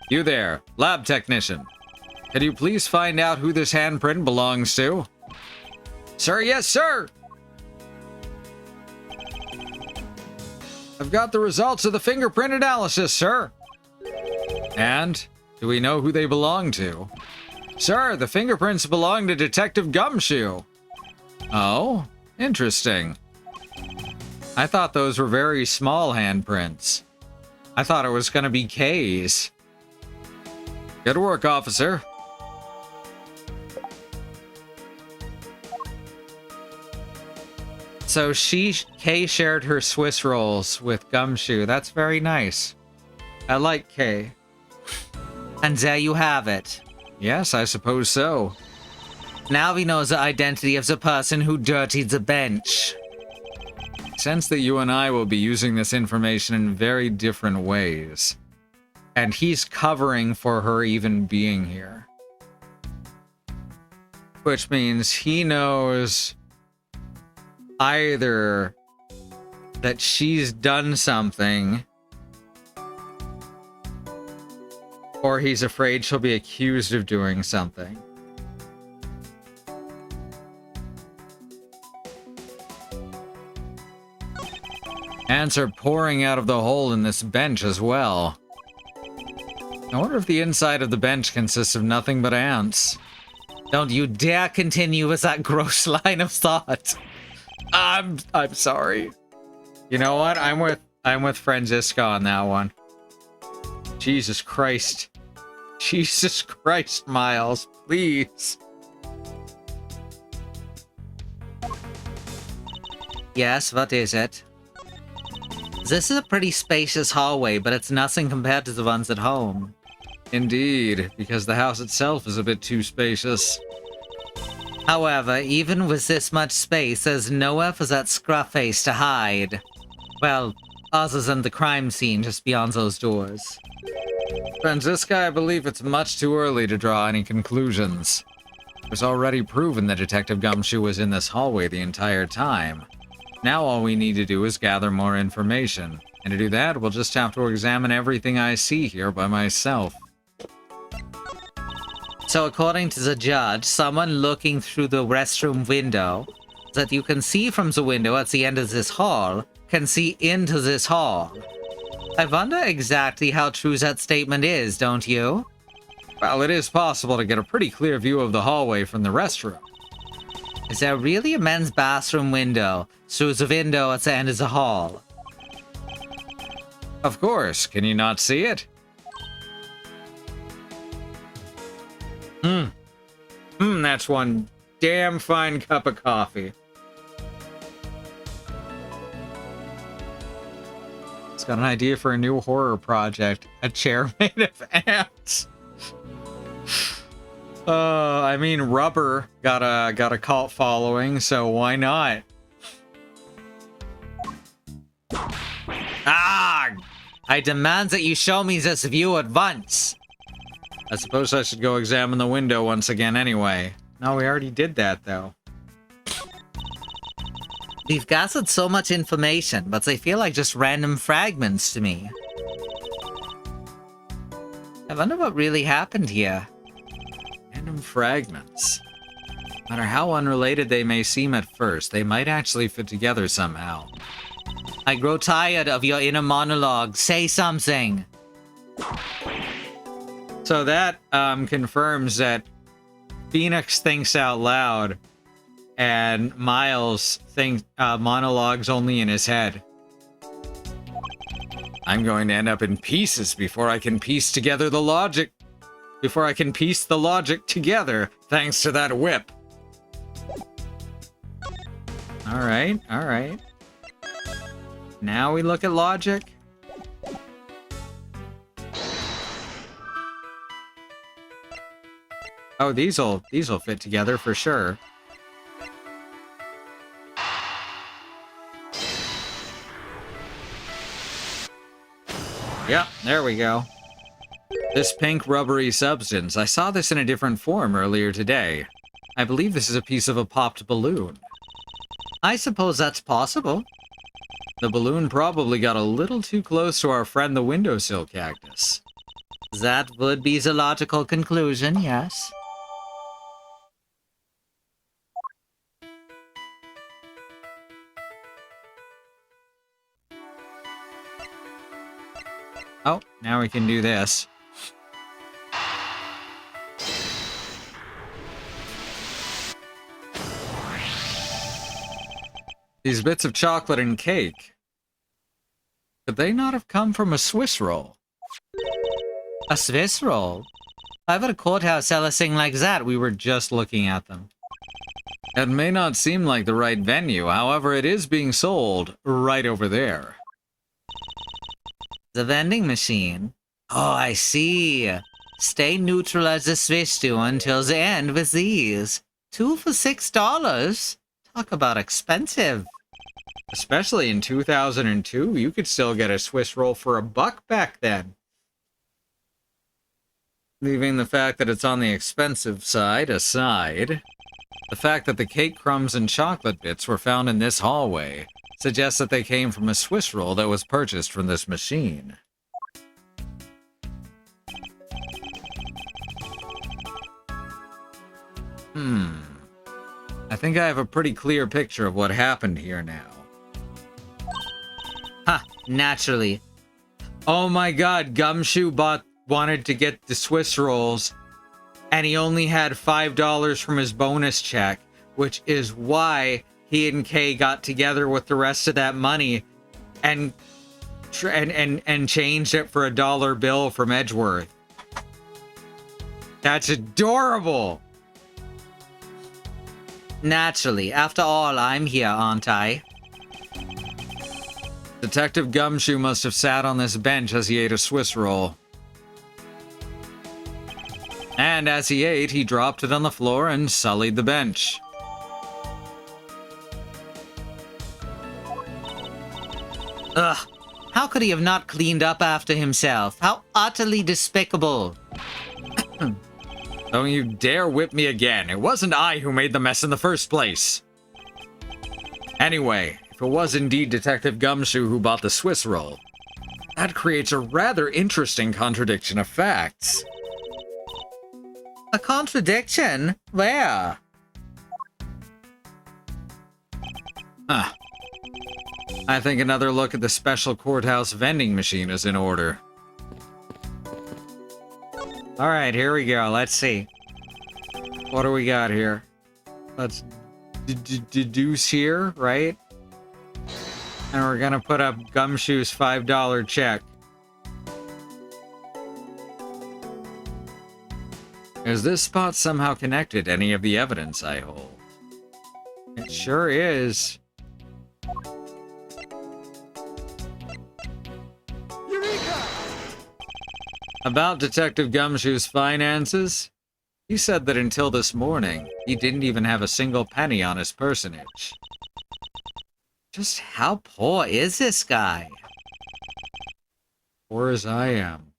You there, lab technician. Can you please find out who this handprint belongs to? Sir, yes, sir! I've got the results of the fingerprint analysis, sir. And do we know who they belong to? Sir, the fingerprints belong to Detective Gumshoe. Oh, interesting. I thought those were very small handprints. I thought it was going to be Kay's. Good work, officer. So Kay shared her Swiss rolls with Gumshoe. That's very nice. I like Kay. And there you have it. Yes, I suppose so. Now we know the identity of the person who dirtied the bench. Sense that you and I will be using this information in very different ways. And he's covering for her even being here. Which means he knows either that she's done something, or he's afraid she'll be accused of doing something. Ants are pouring out of the hole in this bench as well. I wonder if the inside of the bench consists of nothing but ants. Don't you dare continue with that gross line of thought. I'm sorry. You know what? I'm with Franziska on that one. Jesus Christ. Jesus Christ, Miles, please. Yes, what is it? This is a pretty spacious hallway, but it's nothing compared to the ones at home. Indeed, because the house itself is a bit too spacious. However, even with this much space, there's nowhere for that scruff face to hide. Well, other than the crime scene just beyond those doors. Franziska, I believe it's much too early to draw any conclusions. It was already proven that Detective Gumshoe was in this hallway the entire time. Now all we need to do is gather more information. And to do that, we'll just have to examine everything I see here by myself. So according to the judge, someone looking through the restroom window that you can see from the window at the end of this hall can see into this hall. I wonder exactly how true that statement is, don't you? Well, it is possible to get a pretty clear view of the hallway from the restroom. Is there really a men's bathroom window through the window at the end of the hall? Of course, can you not see it? That's one damn fine cup of coffee. It's got an idea for a new horror project. A chair made of ants. I mean, Rubber got a cult following, so why not? Ah! I demand that you show me this view at once. I suppose I should go examine the window once again anyway. No, we already did that, though. We've gathered so much information, but they feel like just random fragments to me. I wonder what really happened here. Random fragments. No matter how unrelated they may seem at first, they might actually fit together somehow. I grow tired of your inner monologue. Say something. So that confirms that Phoenix thinks out loud, and Miles thinks monologues only in his head. I'm going to end up in pieces before I can piece together the logic. Before I can piece the logic together, thanks to that whip. Alright, alright. Now we look at logic. Oh, these'll fit together for sure. Yep, there we go. This pink rubbery substance, I saw this in a different form earlier today. I believe this is a piece of a popped balloon. I suppose that's possible. The balloon probably got a little too close to our friend the windowsill cactus. That would be the logical conclusion, yes. Oh, now we can do this. These bits of chocolate and cake. Could they not have come from a Swiss roll? A Swiss roll? Why would a courthouse sell a thing like that? We were just looking at them. It may not seem like the right venue, however, it is being sold right over there. The vending machine. Oh, I see. Stay neutral as the Swiss do until the end with these. 2 for $6? Talk about expensive. Especially in 2002, you could still get a Swiss roll for $1 back then. Leaving the fact that it's on the expensive side aside, the fact that the cake crumbs and chocolate bits were found in this hallway suggests that they came from a Swiss roll that was purchased from this machine. I think I have a pretty clear picture of what happened here now. Ha, naturally. Oh my god, Gumshoe wanted to get the Swiss rolls, and he only had $5 from his bonus check, which is why he and Kay got together with the rest of that money and changed it for a $1 bill from Edgeworth. That's adorable! Naturally. After all, I'm here, aren't I? Detective Gumshoe must have sat on this bench as he ate a Swiss roll. And as he ate, he dropped it on the floor and sullied the bench. Ugh. How could he have not cleaned up after himself? How utterly despicable. Don't you dare whip me again. It wasn't I who made the mess in the first place. Anyway, if it was indeed Detective Gumshoe who bought the Swiss roll, that creates a rather interesting contradiction of facts. A contradiction? Where? Huh. I think another look at the special courthouse vending machine is in order. Alright, here we go. Let's see. What do we got here? Let's deduce here, right? And we're gonna put up Gumshoe's $5 check. Is this spot somehow connected to any of the evidence I hold? It sure is. About Detective Gumshoe's finances, he said that until this morning, he didn't even have a single penny on his personage. Just how poor is this guy? Poor as I am.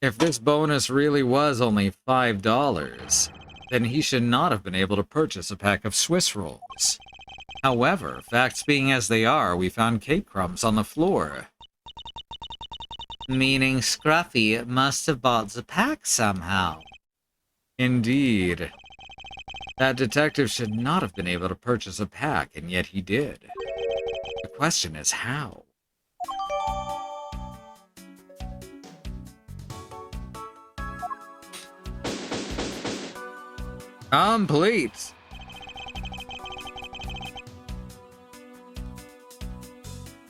If this bonus really was only $5, then he should not have been able to purchase a pack of Swiss rolls. However, facts being as they are, we found cake crumbs on the floor. Meaning Scruffy must have bought the pack somehow. Indeed. That detective should not have been able to purchase a pack, and yet he did. The question is how? Complete!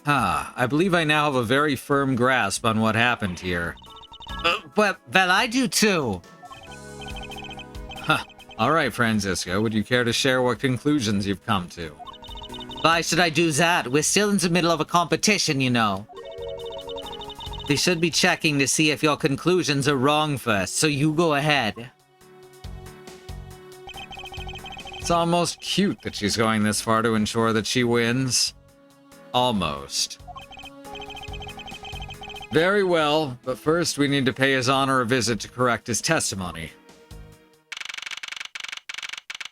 I believe I now have a very firm grasp on what happened here. Well, I do too. Huh. Alright, Francisco, would you care to share what conclusions you've come to? Why should I do that? We're still in the middle of a competition, you know. They should be checking to see if your conclusions are wrong first, so you go ahead. It's almost cute that she's going this far to ensure that she wins. Almost. Very well, but first we need to pay His Honor a visit to correct his testimony.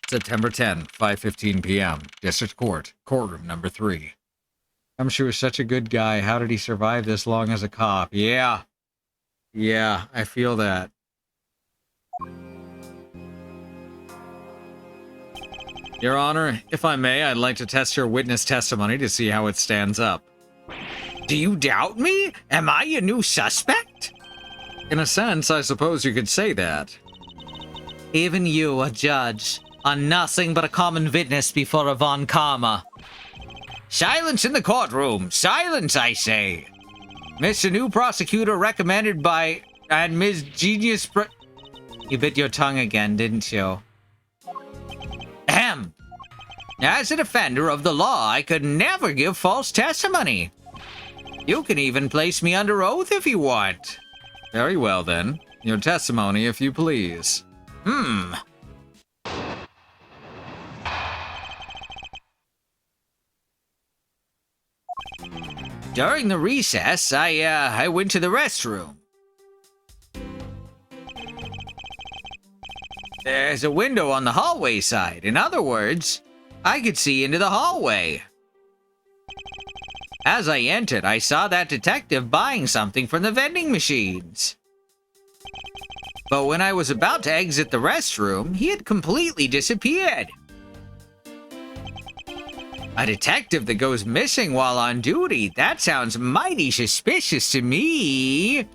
September 10, 5:15 p.m. District Court, courtroom number 3. Gumshoe was such a good guy. How did he survive this long as a cop? Yeah, I feel that. Your Honor, if I may, I'd like to test your witness testimony to see how it stands up. Do you doubt me? Am I a new suspect? In a sense, I suppose you could say that. Even you, a judge, are nothing but a common witness before a Von Karma. Silence in the courtroom! Silence, I say! Mr. New Prosecutor recommended by... and Ms. Genius... You bit your tongue again, didn't you? Ahem! As a defender of the law, I could never give false testimony. You can even place me under oath if you want. Very well, then. Your testimony, if you please. During the recess, I went to the restroom. There's a window on the hallway side. In other words, I could see into the hallway. As I entered, I saw that detective buying something from the vending machines. But when I was about to exit the restroom, he had completely disappeared. A detective that goes missing while on duty? That sounds mighty suspicious to me.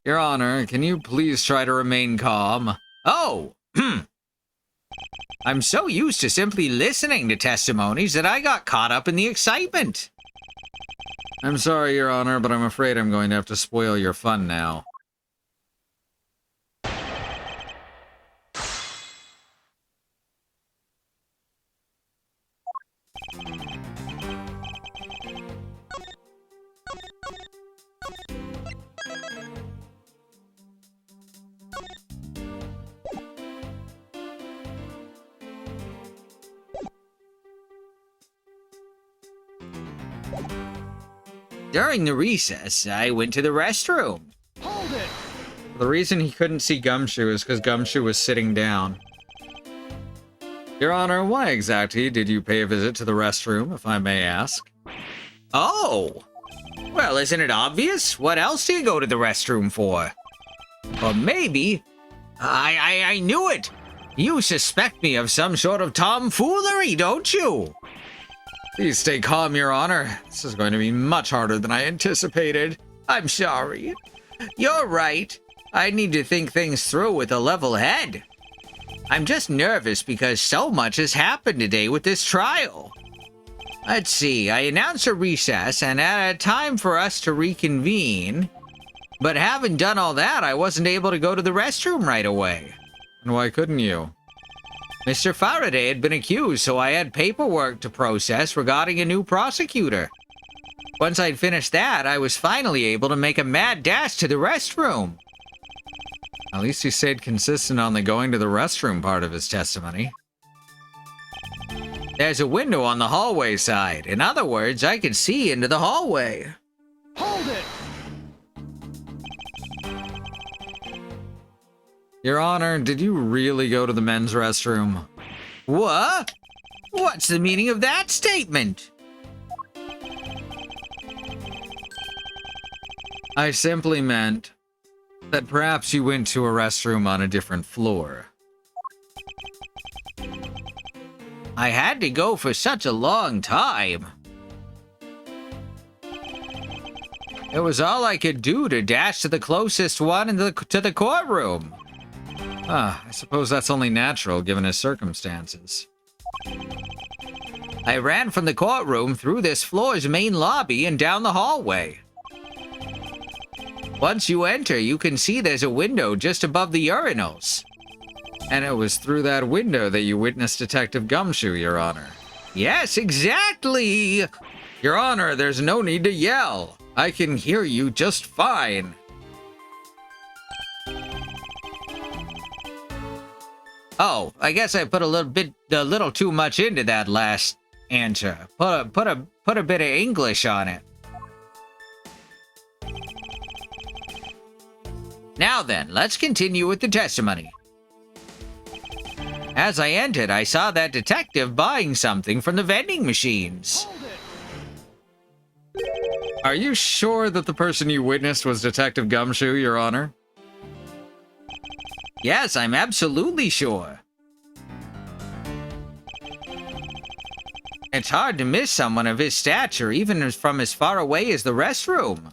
Your Honor, can you please try to remain calm? Oh, I'm so used to simply listening to testimonies that I got caught up in the excitement. I'm sorry, Your Honor, but I'm afraid I'm going to have to spoil your fun now. During the recess, I went to the restroom. Hold it! The reason he couldn't see Gumshoe is because Gumshoe was sitting down. Your Honor, why exactly did you pay a visit to the restroom, if I may ask? Oh! Well, isn't it obvious? What else do you go to the restroom for? Or maybe... I knew it! You suspect me of some sort of tomfoolery, don't you? Please stay calm, Your Honor. This is going to be much harder than I anticipated. I'm sorry. You're right. I need to think things through with a level head. I'm just nervous because so much has happened today with this trial. Let's see, I announced a recess and at a time for us to reconvene. But having done all that, I wasn't able to go to the restroom right away. And why couldn't you? Mr. Faraday had been accused, so I had paperwork to process regarding a new prosecutor. Once I'd finished that, I was finally able to make a mad dash to the restroom. At least he stayed consistent on the going to the restroom part of his testimony. There's a window on the hallway side. In other words, I could see into the hallway. Hold it! Your Honor, did you really go to the men's restroom? What? What's the meaning of that statement? I simply meant that perhaps you went to a restroom on a different floor. I had to go for such a long time. It was all I could do to dash to the closest one to the courtroom. I suppose that's only natural given his circumstances. I ran from the courtroom through this floor's main lobby and down the hallway. Once you enter, you can see there's a window just above the urinals. And it was through that window that you witnessed Detective Gumshoe, Your Honor. Yes, exactly! Your Honor, there's no need to yell. I can hear you just fine. Oh, I guess I put a little too much into that last answer. Put a bit of English on it. Now then, let's continue with the testimony. As I entered, I saw that detective buying something from the vending machines. Hold it! Are you sure that the person you witnessed was Detective Gumshoe, Your Honor? Yes, I'm absolutely sure. It's hard to miss someone of his stature, even from as far away as the restroom.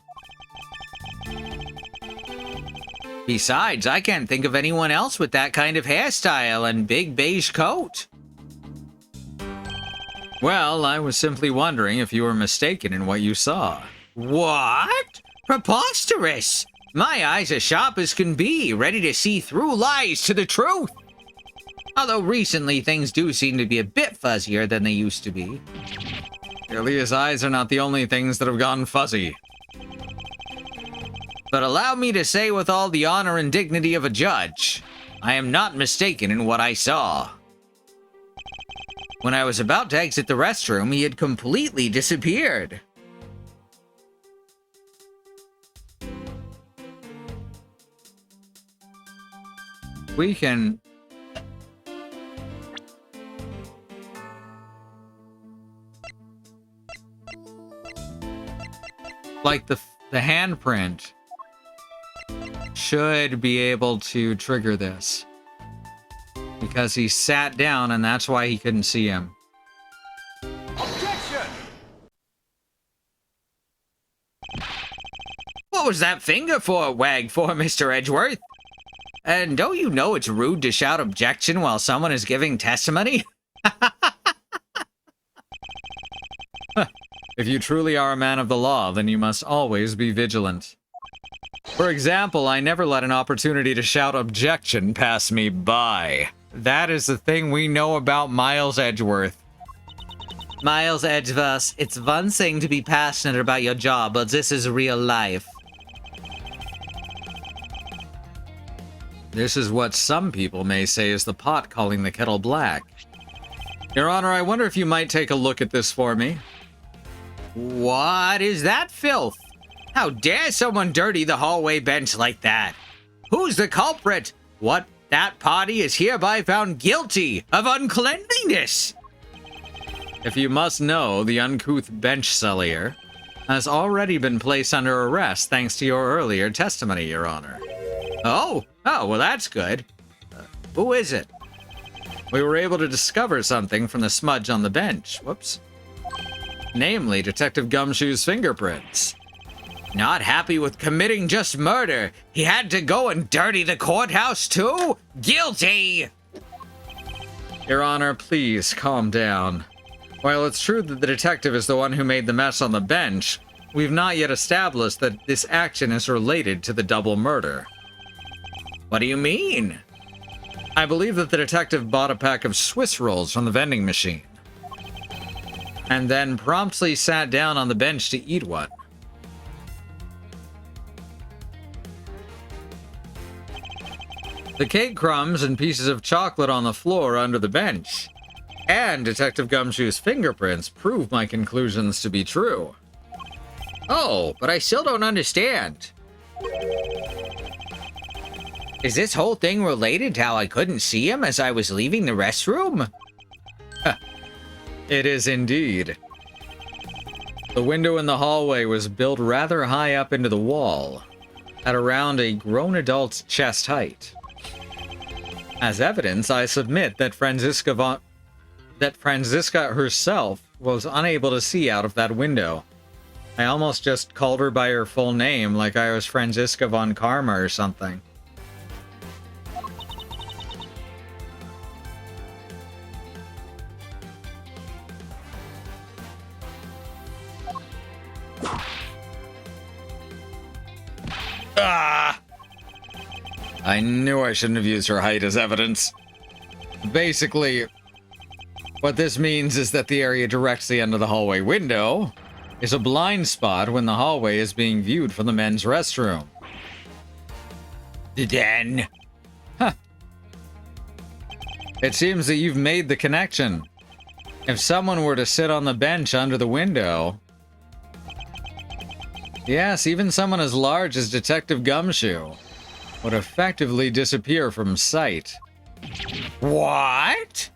Besides, I can't think of anyone else with that kind of hairstyle and big beige coat. Well, I was simply wondering if you were mistaken in what you saw. What? Preposterous! My eyes are sharp as can be, ready to see through lies to the truth. Although recently things do seem to be a bit fuzzier than they used to be. Clearly his eyes are not the only things that have gone fuzzy. But allow me to say with all the honor and dignity of a judge, I am not mistaken in what I saw. When I was about to exit the restroom, he had completely disappeared. We can... Like the handprint should be able to trigger this. Because he sat down and that's why he couldn't see him. Objection! What was that finger for, wag for, Mr. Edgeworth? And don't you know it's rude to shout objection while someone is giving testimony? If you truly are a man of the law, then you must always be vigilant. For example, I never let an opportunity to shout objection pass me by. That is the thing we know about Miles Edgeworth. Miles Edgeworth, it's one thing to be passionate about your job, but this is real life. This is what some people may say is the pot calling the kettle black. Your Honor, I wonder if you might take a look at this for me. What is that filth? How dare someone dirty the hallway bench like that? Who's the culprit? What? That party is hereby found guilty of uncleanliness. If you must know, the uncouth bench sullier has already been placed under arrest thanks to your earlier testimony, Your Honor. Oh, well that's good. Who is it? We were able to discover something from the smudge on the bench. Whoops. Namely, Detective Gumshoe's fingerprints. Not happy with committing just murder. He had to go and dirty the courthouse too? Guilty! Your Honor, please calm down. While it's true that the detective is the one who made the mess on the bench, we've not yet established that this action is related to the double murder. What do you mean? I believe that the detective bought a pack of Swiss rolls from the vending machine, and then promptly sat down on the bench to eat one. The cake crumbs and pieces of chocolate on the floor under the bench, and Detective Gumshoe's fingerprints prove my conclusions to be true. Oh, but I still don't understand. Is this whole thing related to how I couldn't see him as I was leaving the restroom? It is indeed. The window in the hallway was built rather high up into the wall, at around a grown adult's chest height. As evidence, I submit that Franziska herself was unable to see out of that window. I almost just called her by her full name, like I was Franziska von Karma or something. Ah! I knew I shouldn't have used her height as evidence. Basically, what this means is that the area directly under the hallway window is a blind spot when the hallway is being viewed from the men's restroom. Then? Huh. It seems that you've made the connection. If someone were to sit on the bench under the window... Yes, even someone as large as Detective Gumshoe would effectively disappear from sight. What?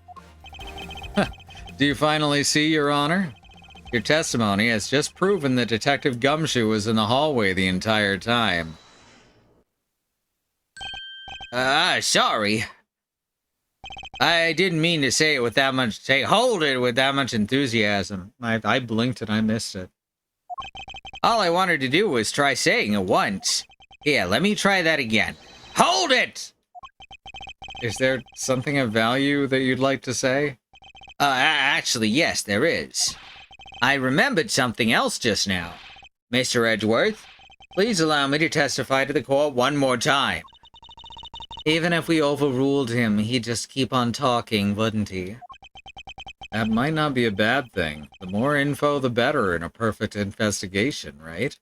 Do you finally see, Your Honor? Your testimony has just proven that Detective Gumshoe was in the hallway the entire time. Sorry. I didn't mean to say it with that much, hold it with that much enthusiasm. I blinked and I missed it. All I wanted to do was try saying it once. Here, let me try that again. Hold it! Is there something of value that you'd like to say? Actually, yes, there is. I remembered something else just now. Mr. Edgeworth, please allow me to testify to the court one more time. Even if we overruled him, he'd just keep on talking, wouldn't he? That might not be a bad thing. The more info, the better in a perfect investigation, right?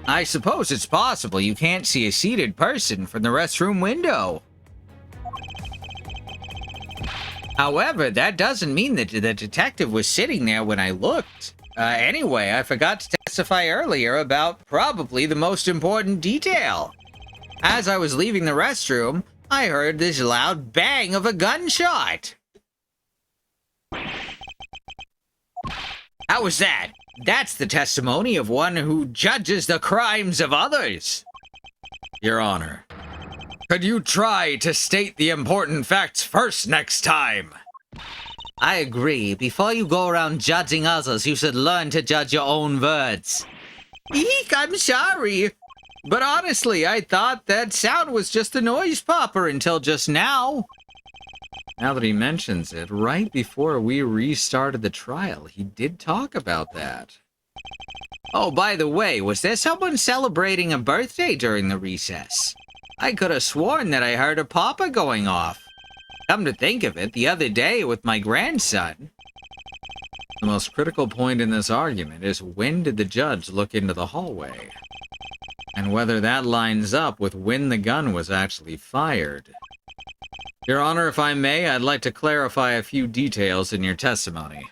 I suppose it's possible you can't see a seated person from the restroom window. However, that doesn't mean that the detective was sitting there when I looked. Anyway, I forgot to testify earlier about probably the most important detail. As I was leaving the restroom, I heard this loud bang of a gunshot. How was that? That's the testimony of one who judges the crimes of others. Your Honor, could you try to state the important facts first next time? I agree. Before you go around judging others, you should learn to judge your own words. Eek, I'm sorry. But honestly, I thought that sound was just a noise popper until just now. Now that he mentions it, right before we restarted the trial, he did talk about that. Oh, by the way, was there someone celebrating a birthday during the recess? I could have sworn that I heard a popper going off. Come to think of it, the other day with my grandson. The most critical point in this argument is when did the judge look into the hallway? And whether that lines up with when the gun was actually fired. Your Honor, if I may, I'd like to clarify a few details in your testimony.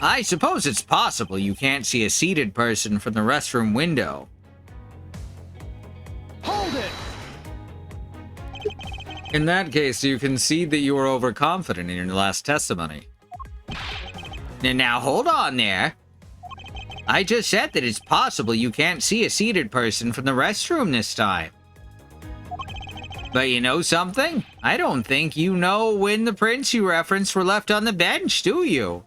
I suppose it's possible you can't see a seated person from the restroom window. Hold it! In that case, you concede that you were overconfident in your last testimony. Now, hold on there. I just said that it's possible you can't see a seated person from the restroom this time. But you know something? I don't think you know when the prints you referenced were left on the bench, do you?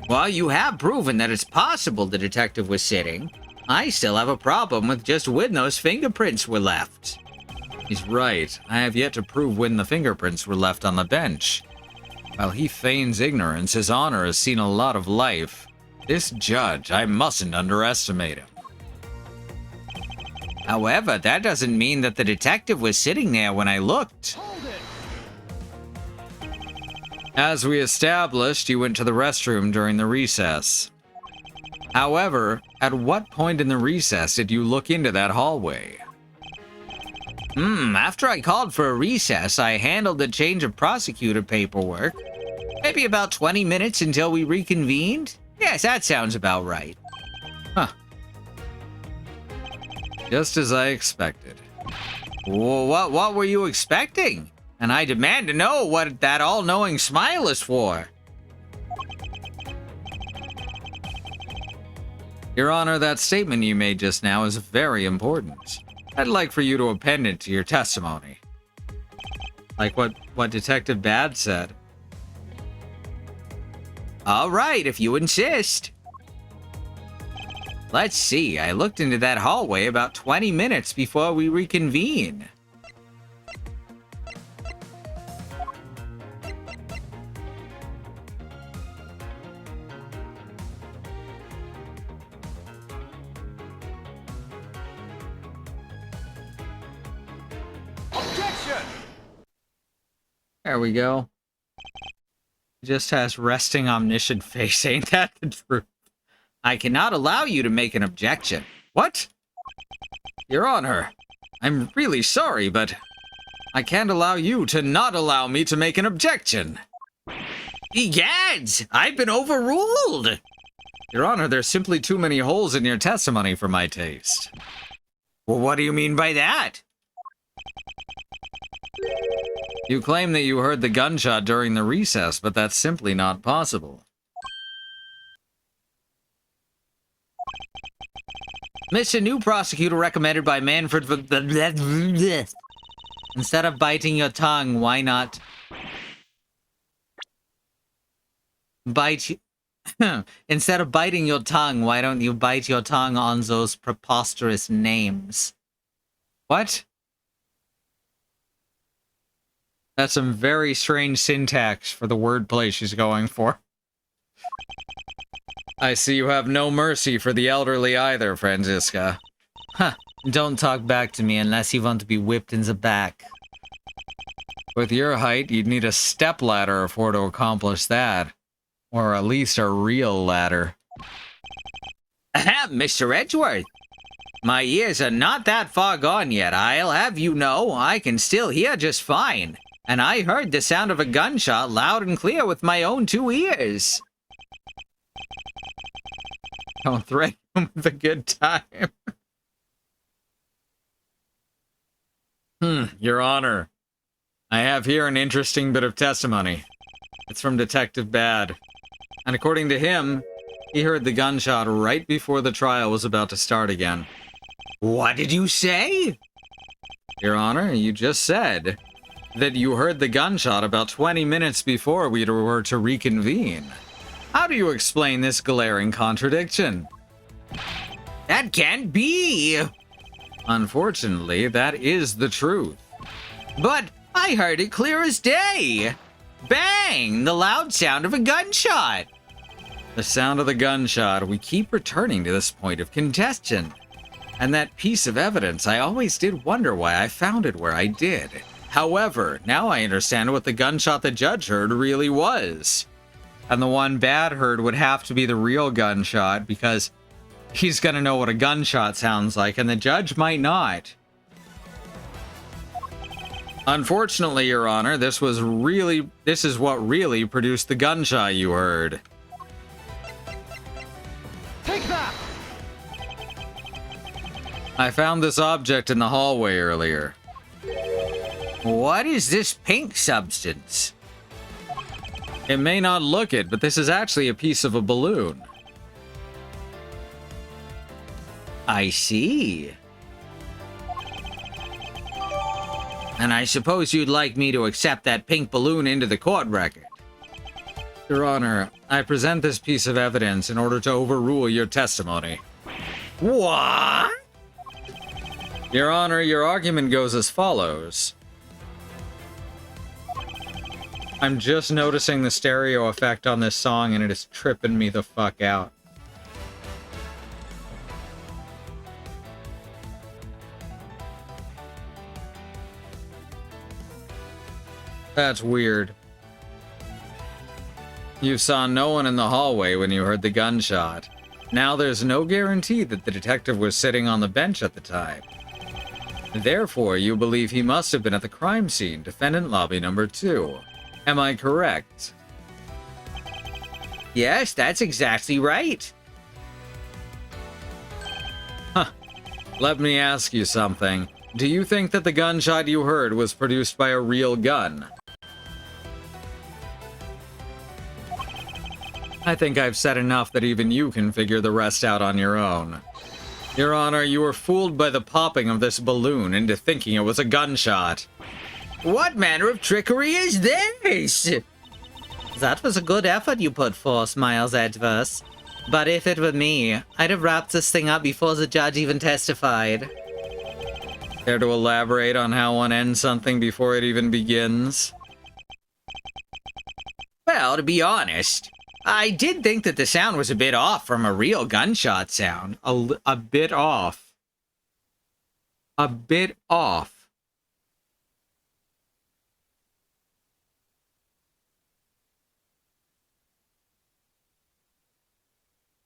While you have proven that it's possible the detective was sitting, I still have a problem with just when those fingerprints were left. He's right. I have yet to prove when the fingerprints were left on the bench. While he feigns ignorance, His Honor has seen a lot of life. This judge, I mustn't underestimate him. However, that doesn't mean that the detective was sitting there when I looked. Hold it! As we established, you went to the restroom during the recess. However, at what point in the recess did you look into that hallway? After I called for a recess, I handled the change of prosecutor paperwork. Maybe about 20 minutes until we reconvened? Yes, that sounds about right. Huh. Just as I expected. What were you expecting? And I demand to know what that all-knowing smile is for. Your Honor, that statement you made just now is very important. I'd like for you to append it to your testimony. Like what Detective Bad said. All right, if you insist. Let's see, I looked into that hallway about 20 minutes before we reconvene. Objection! There we go. Just has resting omniscient face, ain't that the truth? I cannot allow you to make an objection. What? Your Honor, I'm really sorry, but I can't allow you to not allow me to make an objection. Egads! I've been overruled! Your Honor, there's simply too many holes in your testimony for my taste. Well, what do you mean by that? You claim that you heard the gunshot during the recess, but that's simply not possible. Mr. New Prosecutor recommended by Manfred... Instead of biting your tongue, why not... Instead of biting your tongue, why don't you bite your tongue on those preposterous names? What? That's some very strange syntax for the wordplay she's going for. I see you have no mercy for the elderly either, Franziska. Huh. Don't talk back to me unless you want to be whipped in the back. With your height, you'd need a stepladder for to accomplish that. Or at least a real ladder. Ahem, Mr. Edgeworth. My ears are not that far gone yet, I'll have you know. I can still hear just fine. And I heard the sound of a gunshot loud and clear with my own 2 ears. Don't threaten him with a good time. Your Honor. I have here an interesting bit of testimony. It's from Detective Bad. And according to him, he heard the gunshot right before the trial was about to start again. What did you say? Your Honor, you just said that you heard the gunshot about 20 minutes before we were to reconvene. How do you explain this glaring contradiction? That can't be! Unfortunately, that is the truth. But I heard it clear as day! Bang! The loud sound of a gunshot! The sound of the gunshot, we keep returning to this point of contention. And that piece of evidence, I always did wonder why I found it where I did. However, now I understand what the gunshot the judge heard really was. And the one Bad heard would have to be the real gunshot because he's gonna know what a gunshot sounds like, and the judge might not. Unfortunately, Your Honor, this is what really produced the gunshot you heard. Take that! I found this object in the hallway earlier. What is this pink substance? It may not look it, but this is actually a piece of a balloon. I see. And I suppose you'd like me to accept that pink balloon into the court record. Your Honor, I present this piece of evidence in order to overrule your testimony. What? Your Honor, your argument goes as follows. I'm just noticing the stereo effect on this song and it is tripping me the fuck out. That's weird. You saw no one in the hallway when you heard the gunshot. Now there's no guarantee that the detective was sitting on the bench at the time. Therefore, you believe he must have been at the crime scene, defendant lobby number 2. Am I correct? Yes, that's exactly right. Huh. Let me ask you something. Do you think that the gunshot you heard was produced by a real gun? I think I've said enough that even you can figure the rest out on your own. Your Honor, you were fooled by the popping of this balloon into thinking it was a gunshot. What manner of trickery is this? That was a good effort you put forth, Miles Edgeverse. But if it were me, I'd have wrapped this thing up before the judge even testified. Care to elaborate on how one ends something before it even begins? Well, to be honest, I did think that the sound was a bit off from a real gunshot sound. A bit off. A bit off.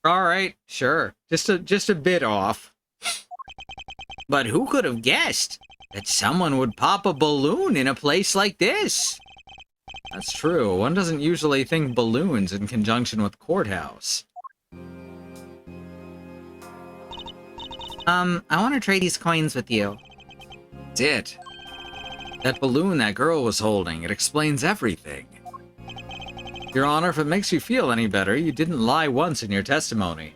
All right, sure. Just a bit off. But who could have guessed that someone would pop a balloon in a place like this? That's true. One doesn't usually think balloons in conjunction with courthouse. I want to trade these coins with you. That's it. That balloon that girl was holding, it explains everything. Your Honor, if it makes you feel any better, you didn't lie once in your testimony.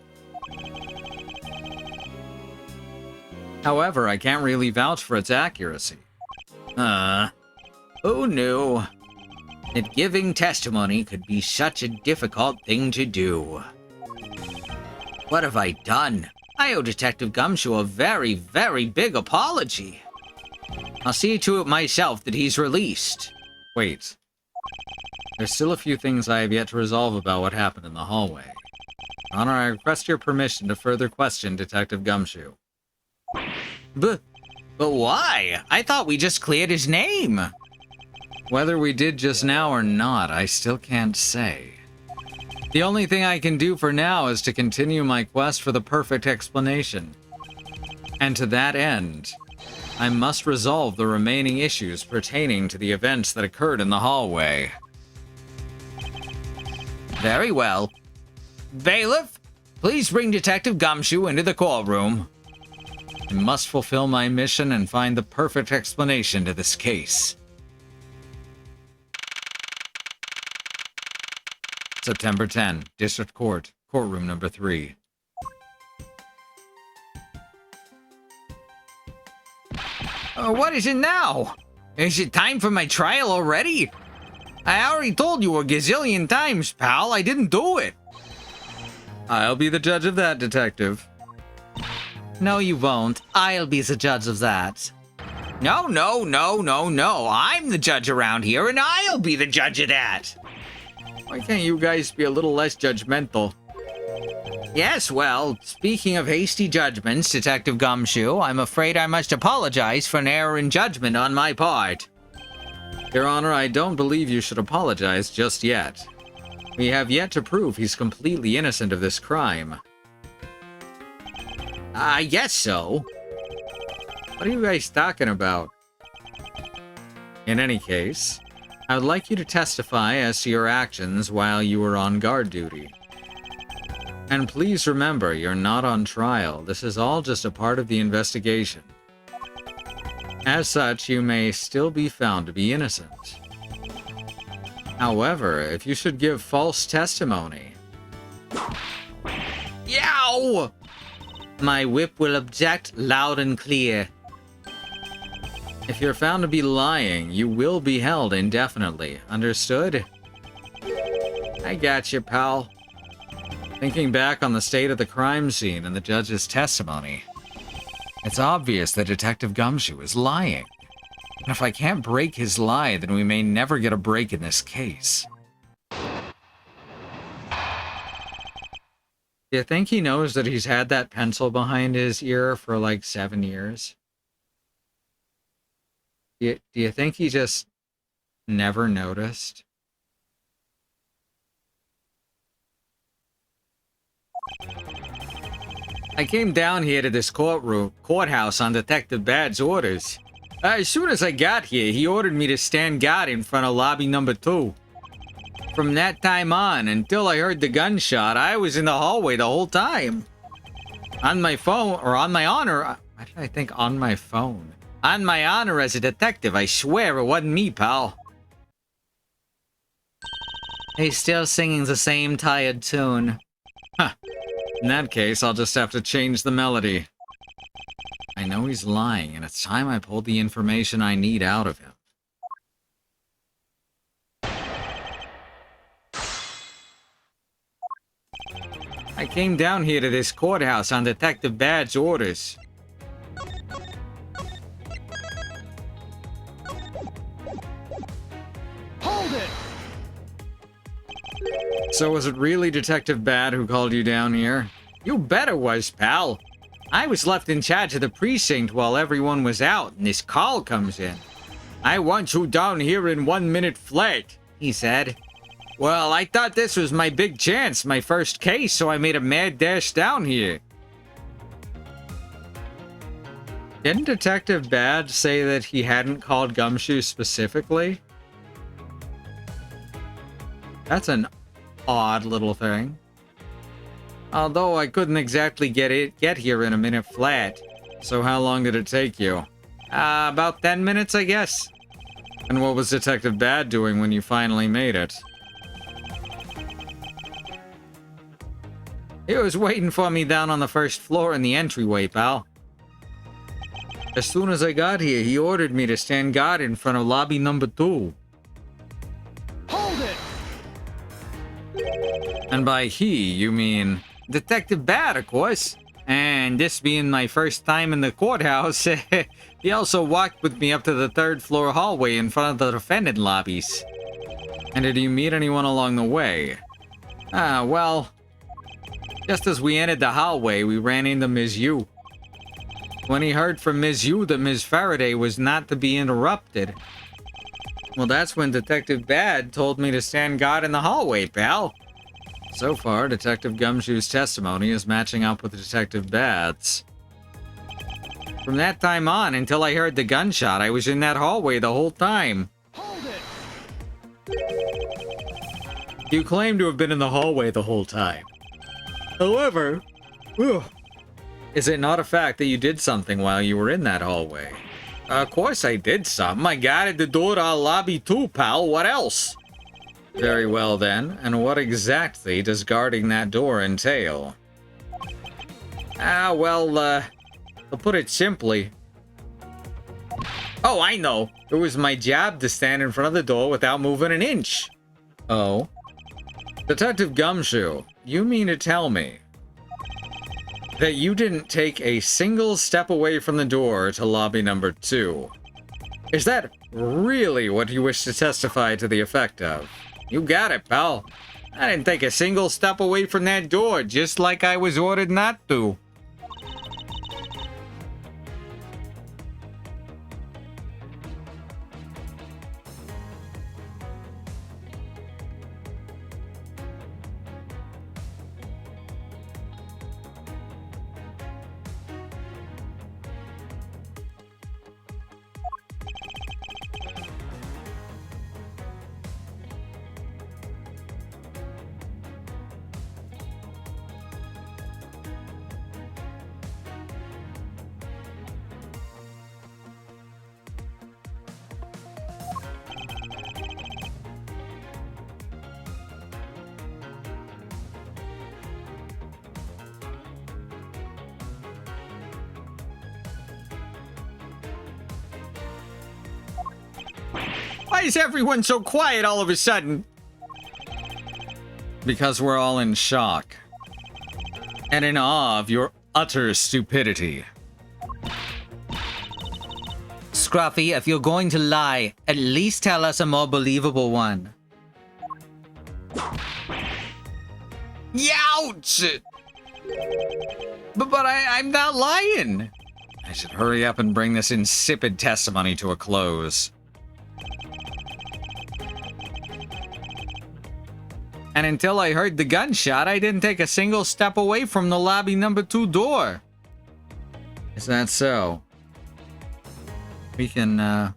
However, I can't really vouch for its accuracy. Who knew that giving testimony could be such a difficult thing to do? What have I done? I owe Detective Gumshoe a very, very big apology. I'll see to it myself that he's released. Wait. There's still a few things I have yet to resolve about what happened in the hallway. Your Honor, I request your permission to further question Detective Gumshoe. But why? I thought we just cleared his name. Whether we did just now or not, I still can't say. The only thing I can do for now is to continue my quest for the perfect explanation. And to that end, I must resolve the remaining issues pertaining to the events that occurred in the hallway. Very well. Bailiff, please bring Detective Gumshoe into the courtroom. I must fulfill my mission and find the perfect explanation to this case. September 10, District Court, Courtroom number 3. What is it now? Is it time for my trial already? I already told you a gazillion times, pal, I didn't do it. I'll be the judge of that, Detective. No, you won't. I'll be the judge of that. No. I'm the judge around here, and I'll be the judge of that. Why can't you guys be a little less judgmental? Yes, well, speaking of hasty judgments, Detective Gumshoe, I'm afraid I must apologize for an error in judgment on my part. Your Honor, I don't believe you should apologize just yet. We have yet to prove he's completely innocent of this crime. I guess so. What are you guys talking about? In any case, I would like you to testify as to your actions while you were on guard duty. And please remember, you're not on trial. This is all just a part of the investigation. As such, you may still be found to be innocent. However, if you should give false testimony... Yow! My whip will object loud and clear. If you're found to be lying, you will be held indefinitely. Understood? I got you, pal. Thinking back on the state of the crime scene and the judge's testimony, it's obvious that Detective Gumshoe is lying. And if I can't break his lie, then we may never get a break in this case. Do you think he knows that he's had that pencil behind his ear for like 7 years? Do you think he just never noticed? I came down here to this courthouse on Detective Bad's orders. As soon as I got here, he ordered me to stand guard in front of lobby number 2. From that time on, until I heard the gunshot, I was in the hallway the whole time. On my phone, or on my honor... Why did I think on my phone? On my honor as a detective, I swear it wasn't me, pal. He's still singing the same tired tune. Huh. In that case, I'll just have to change the melody. I know he's lying, and it's time I pulled the information I need out of him. I came down here to this courthouse on Detective Bad's orders. Hold it! So was it really Detective Bad who called you down here? You bet it was, pal. I was left in charge of the precinct while everyone was out, and this call comes in. I want you down here in 1 minute flat, he said. Well, I thought this was my big chance, my first case, so I made a mad dash down here. Didn't Detective Bad say that he hadn't called Gumshoe specifically? That's an odd little thing. Although I couldn't exactly get here in a minute flat. So how long did it take you? About 10 minutes, I guess. And what was Detective Bad doing when you finally made it? He was waiting for me down on the first floor in the entryway, pal. As soon as I got here, he ordered me to stand guard in front of lobby number 2. Hold it! And by he, you mean Detective Bad, of course. And this being my first time in the courthouse, he also walked with me up to the 3rd floor hallway in front of the defendant lobbies. And did you meet anyone along the way? Well, just as we entered the hallway, we ran into Ms. Yu. When he heard from Ms. Yu that Ms. Faraday was not to be interrupted, well, that's when Detective Bad told me to stand guard in the hallway, pal. So far, Detective Gumshoe's testimony is matching up with Detective Bad's. From that time on, until I heard the gunshot, I was in that hallway the whole time. Hold it! You claim to have been in the hallway the whole time. However, is it not a fact that you did something while you were in that hallway? Of course I did something. I guarded the door to our lobby too, pal. What else? Very well then, and what exactly does guarding that door entail? To put it simply... Oh, I know. It was my job to stand in front of the door without moving an inch. Oh? Detective Gumshoe, you mean to tell me that you didn't take a single step away from the door to lobby number 2? Is that really what you wish to testify to the effect of? You got it, pal. I didn't take a single step away from that door, just like I was ordered not to. Why is everyone so quiet all of a sudden? Because we're all in shock. And in awe of your utter stupidity. Scruffy, if you're going to lie, at least tell us a more believable one. Youch! But I'm not lying. I should hurry up and bring this insipid testimony to a close. And until I heard the gunshot, I didn't take a single step away from the lobby number 2 door. Is that so? We can,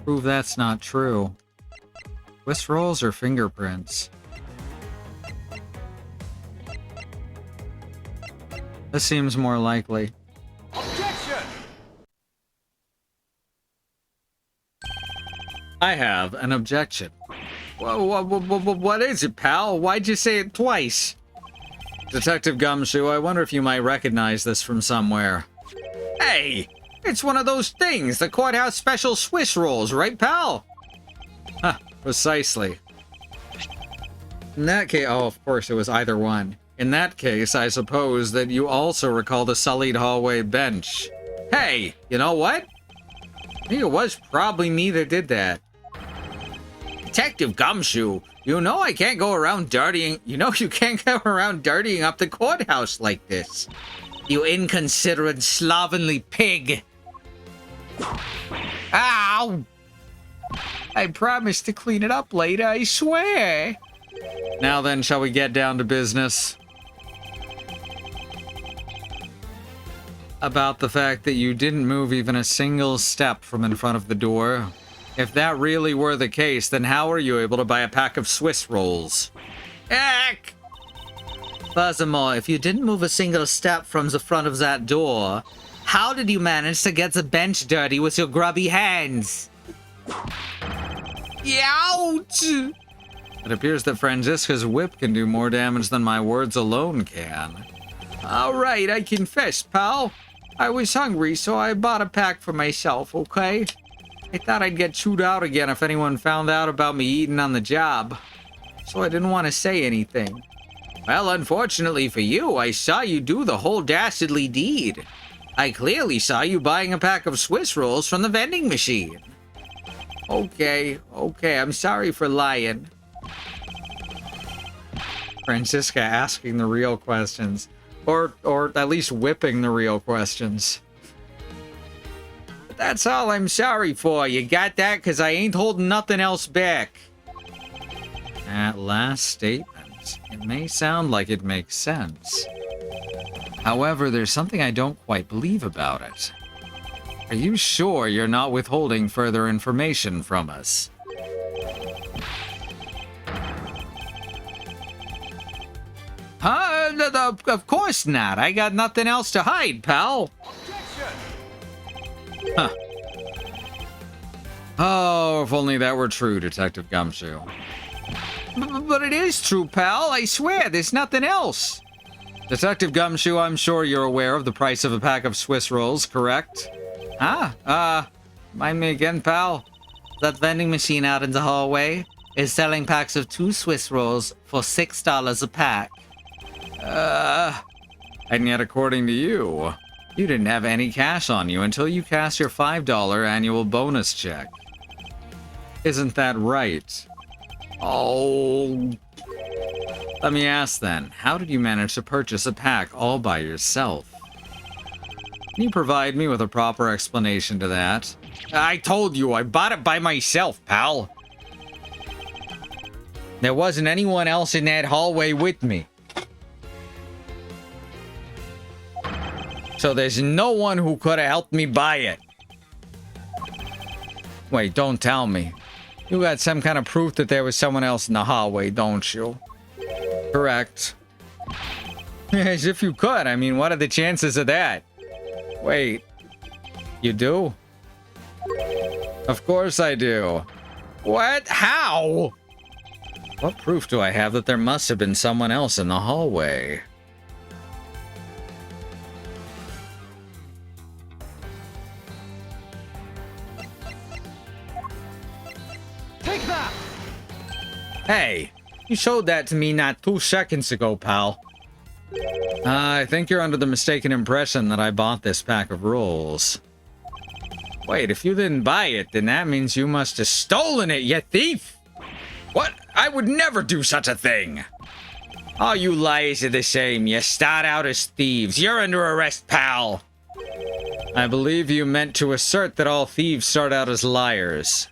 prove that's not true. Swiss rolls or fingerprints? This seems more likely. Objection! I have an objection. What is it, pal? Why'd you say it twice? Detective Gumshoe, I wonder if you might recognize this from somewhere. Hey! It's one of those things, the courthouse special Swiss rolls, right, pal? Huh, precisely. In that case, oh, of course, it was either one. In that case, I suppose that you also recall the sullied hallway bench. Hey, you know what? I think it was probably me that did that. Detective Gumshoe, you know I can't go around dirtying... You know you can't go around dirtying up the courthouse like this. You inconsiderate, slovenly pig. Ow! I promise to clean it up later, I swear. Now then, shall we get down to business? About the fact that you didn't move even a single step from in front of the door. If that really were the case, then how are you able to buy a pack of Swiss rolls? Heck! Furthermore, if you didn't move a single step from the front of that door, how did you manage to get the bench dirty with your grubby hands? Youch! It appears that Franziska's whip can do more damage than my words alone can. Alright, I confess, pal. I was hungry, so I bought a pack for myself, okay? I thought I'd get chewed out again if anyone found out about me eating on the job. So I didn't want to say anything. Well, unfortunately for you, I saw you do the whole dastardly deed. I clearly saw you buying a pack of Swiss rolls from the vending machine. Okay, I'm sorry for lying. Franziska asking the real questions. Or at least whipping the real questions. That's all I'm sorry for. You got that? Because I ain't holding nothing else back. That last statement, it may sound like it makes sense. However, there's something I don't quite believe about it. Are you sure you're not withholding further information from us? Huh? Of course not. I got nothing else to hide, pal. Huh. Oh, if only that were true, Detective Gumshoe. But it is true, pal. I swear, there's nothing else. Detective Gumshoe, I'm sure you're aware of the price of a pack of Swiss rolls, correct? Mind me again, pal. That vending machine out in the hallway is selling packs of 2 Swiss rolls for $6 a pack. And yet, according to you, you didn't have any cash on you until you cast your $5 annual bonus check. Isn't that right? Oh. Let me ask then, how did you manage to purchase a pack all by yourself? Can you provide me with a proper explanation to that? I told you, I bought it by myself, pal. There wasn't anyone else in that hallway with me. So there's no one who could have helped me buy it. Wait, don't tell me. You got some kind of proof that there was someone else in the hallway, don't you? Correct. As if you could. I mean, what are the chances of that? Wait. You do? Of course I do. What? How? What proof do I have that there must have been someone else in the hallway? Hey, you showed that to me not 2 seconds ago, pal. I think you're under the mistaken impression that I bought this pack of rolls. Wait, if you didn't buy it, then that means you must have stolen it, you thief! What? I would never do such a thing! All you liars are the same. You start out as thieves. You're under arrest, pal! I believe you meant to assert that all thieves start out as liars.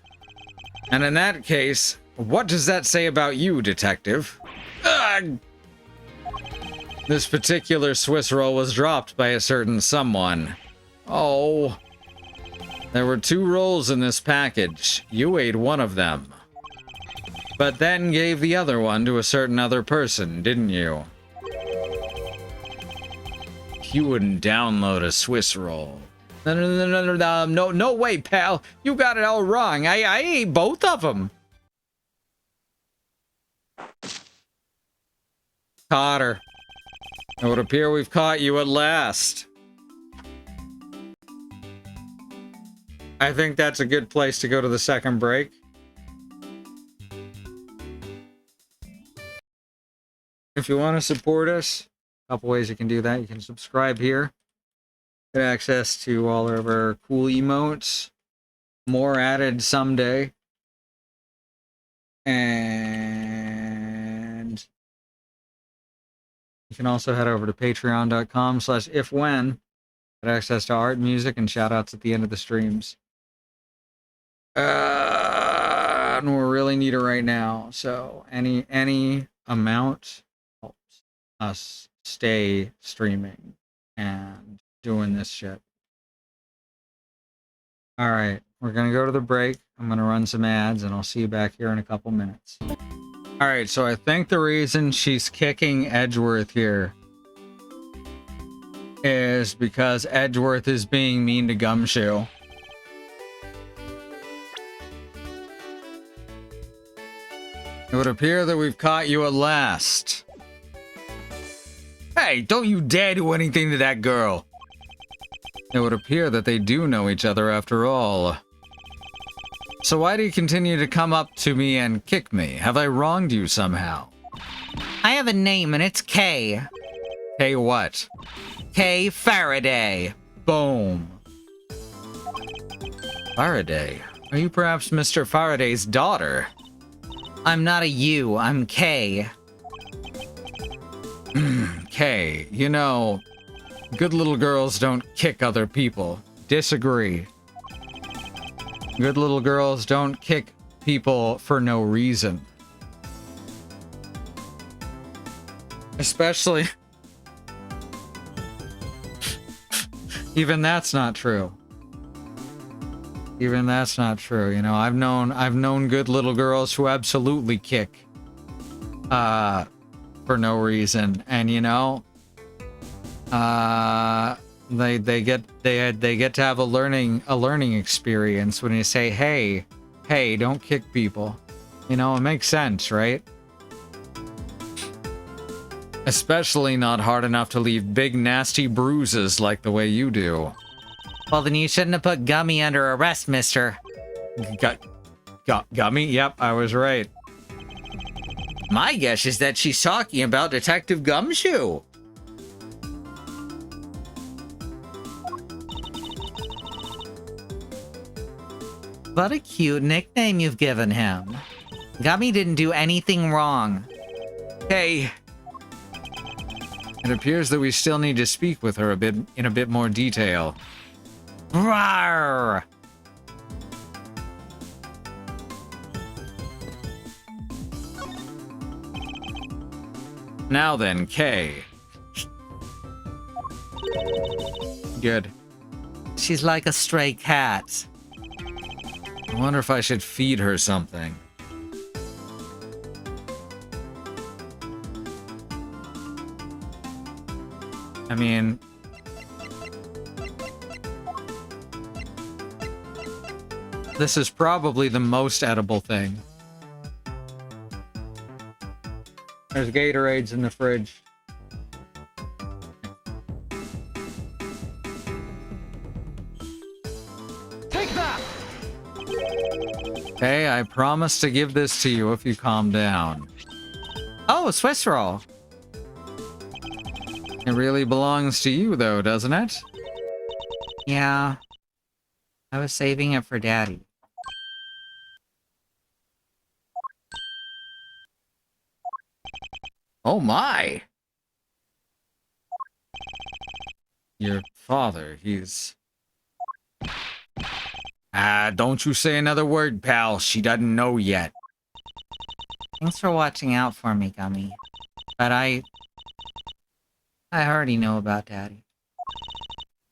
And in that case, what does that say about you, detective? Ugh! This particular Swiss roll was dropped by a certain someone. Oh. There were 2 rolls in this package. You ate one of them. But then gave the other one to a certain other person, didn't you? You wouldn't download a Swiss roll. No way, pal. You got it all wrong. I ate both of them. Caught her. It would appear we've caught you at last. I think that's a good place to go to the second break. If you want to support us, a couple ways you can do that. You can subscribe here. Get access to all of our cool emotes. More added someday. And you can also head over to patreon.com/ifwhen. Get access to art, music, and shoutouts at the end of the streams. And we're really need it right now. So any amount helps us stay streaming and doing this shit. All right, we're gonna go to the break. I'm gonna run some ads, and I'll see you back here in a couple minutes. All right, so I think the reason she's kicking Edgeworth here is because Edgeworth is being mean to Gumshoe. It would appear that we've caught you at last. Hey, don't you dare do anything to that girl. It would appear that they do know each other after all. So why do you continue to come up to me and kick me? Have I wronged you somehow? I have a name and it's K. K what? K Faraday. Boom. Faraday? Are you perhaps Mr. Faraday's daughter? I'm not a U, I'm K. K, you know, good little girls don't kick other people. Disagree. Good little girls don't kick people for no reason. Especially... Even that's not true. Even that's not true. You know, I've known good little girls who absolutely kick for no reason, and you know, they get to have a learning experience when you say, hey, don't kick people. You know, it makes sense, right? Especially not hard enough to leave big nasty bruises like the way you do. Well, then you shouldn't have put Gummy under arrest, mister. Gummy? Yep, I was right. My guess is that she's talking about Detective Gumshoe. What a cute nickname you've given him. Gummy didn't do anything wrong. Hey. It appears that we still need to speak with her in a bit more detail. Rawr! Now then, Kay. Good. She's like a stray cat. I wonder if I should feed her something. I mean... This is probably the most edible thing. There's Gatorades in the fridge. Take that! Hey, I promise to give this to you if you calm down. Oh, Swiss roll. It really belongs to you, though, doesn't it? Yeah. I was saving it for Daddy. Oh my! Your father, he's... Ah, don't you say another word, pal. She doesn't know yet. Thanks for watching out for me, Gummy. But I already know about Daddy.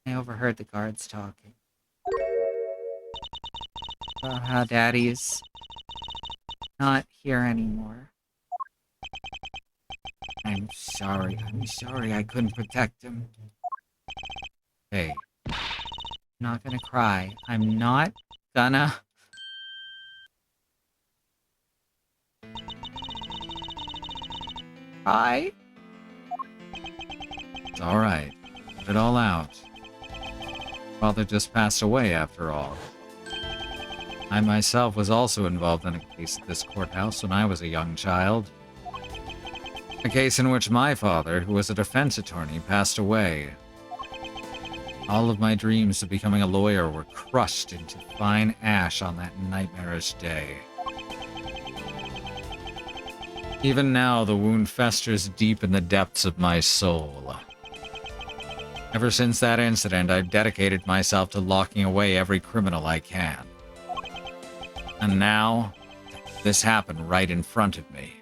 I overheard the guards talking. About how Daddy's not here anymore. I'm sorry I couldn't protect him. Hey. I'm not gonna cry. I'm not gonna... cry. It's alright. Let it all out. Father just passed away, after all. I myself was also involved in a case at this courthouse when I was a young child. A case in which my father, who was a defense attorney, passed away. All of my dreams of becoming a lawyer were crushed into fine ash on that nightmarish day. Even now, the wound festers deep in the depths of my soul. Ever since that incident, I've dedicated myself to locking away every criminal I can. And now, this happened right in front of me.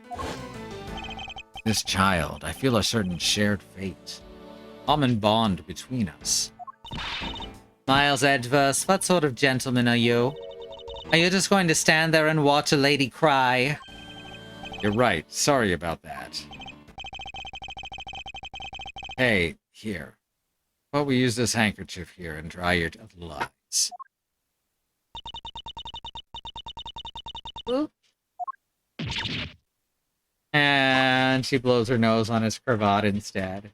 This child, I feel a certain shared fate. Common bond between us. Miles Edgeverse, what sort of gentleman are you? Are you just going to stand there and watch a lady cry? You're right. Sorry about that. Hey, here. How about we use this handkerchief here and dry your eyes? Oop. And she blows her nose on his cravat instead.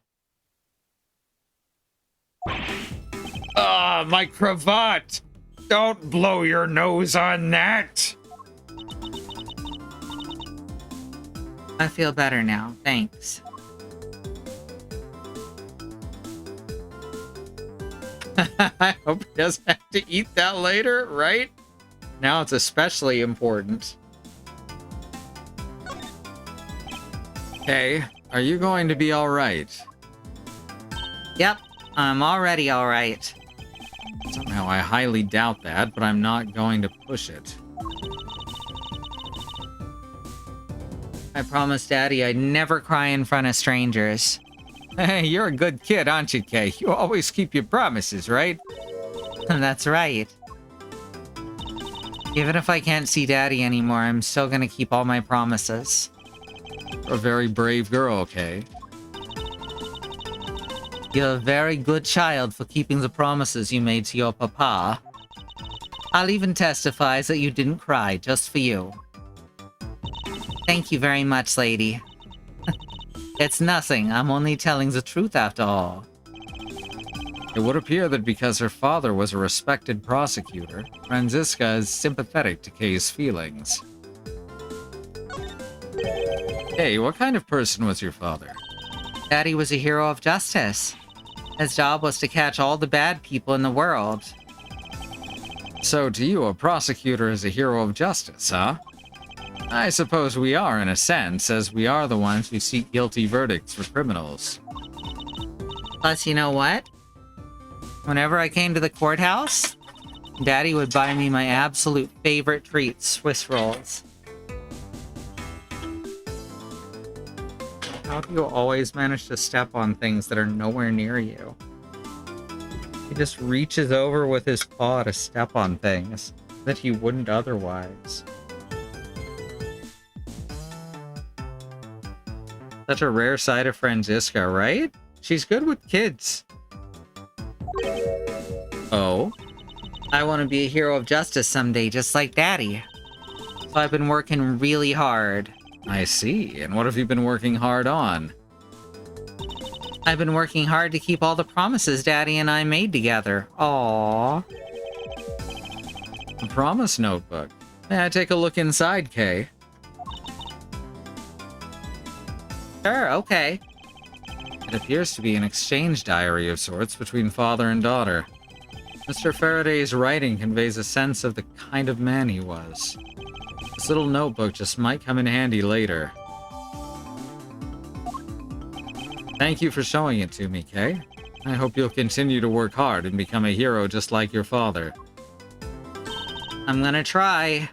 Ah, my cravat! Don't blow your nose on that! I feel better now, thanks. I hope he doesn't have to eat that later, right? Now it's especially important. Hey, are you going to be alright? Yep, I'm already alright. Somehow I highly doubt that, but I'm not going to push it. I promised Daddy I'd never cry in front of strangers. Hey, you're a good kid, aren't you, Kay? You always keep your promises, right? That's right. Even if I can't see Daddy anymore, I'm still gonna keep all my promises. You're a very brave girl, Kay. You're a very good child for keeping the promises you made to your papa. I'll even testify that you didn't cry just for you. Thank you very much, lady. It's nothing. I'm only telling the truth after all. It would appear that because her father was a respected prosecutor, Franziska is sympathetic to Kay's feelings. Hey, what kind of person was your father? Daddy was a hero of justice. His job was to catch all the bad people in the world. So to you, a prosecutor is a hero of justice, huh? I suppose we are, in a sense, as we are the ones who seek guilty verdicts for criminals. Plus, you know what? Whenever I came to the courthouse, Daddy would buy me my absolute favorite treat, Swiss rolls. How do you always manage to step on things that are nowhere near you? He just reaches over with his paw to step on things that he wouldn't otherwise. Such a rare side of Franziska, right? She's good with kids. Oh? I want to be a hero of justice someday, just like Daddy. So I've been working really hard. I see. And what have you been working hard on? I've been working hard to keep all the promises Daddy and I made together. Aww. A promise notebook. May I take a look inside, Kay? Sure, okay. It appears to be an exchange diary of sorts between father and daughter. Mr. Faraday's writing conveys a sense of the kind of man he was. This little notebook just might come in handy later. Thank you for showing it to me, Kay. I hope you'll continue to work hard and become a hero just like your father. I'm gonna try.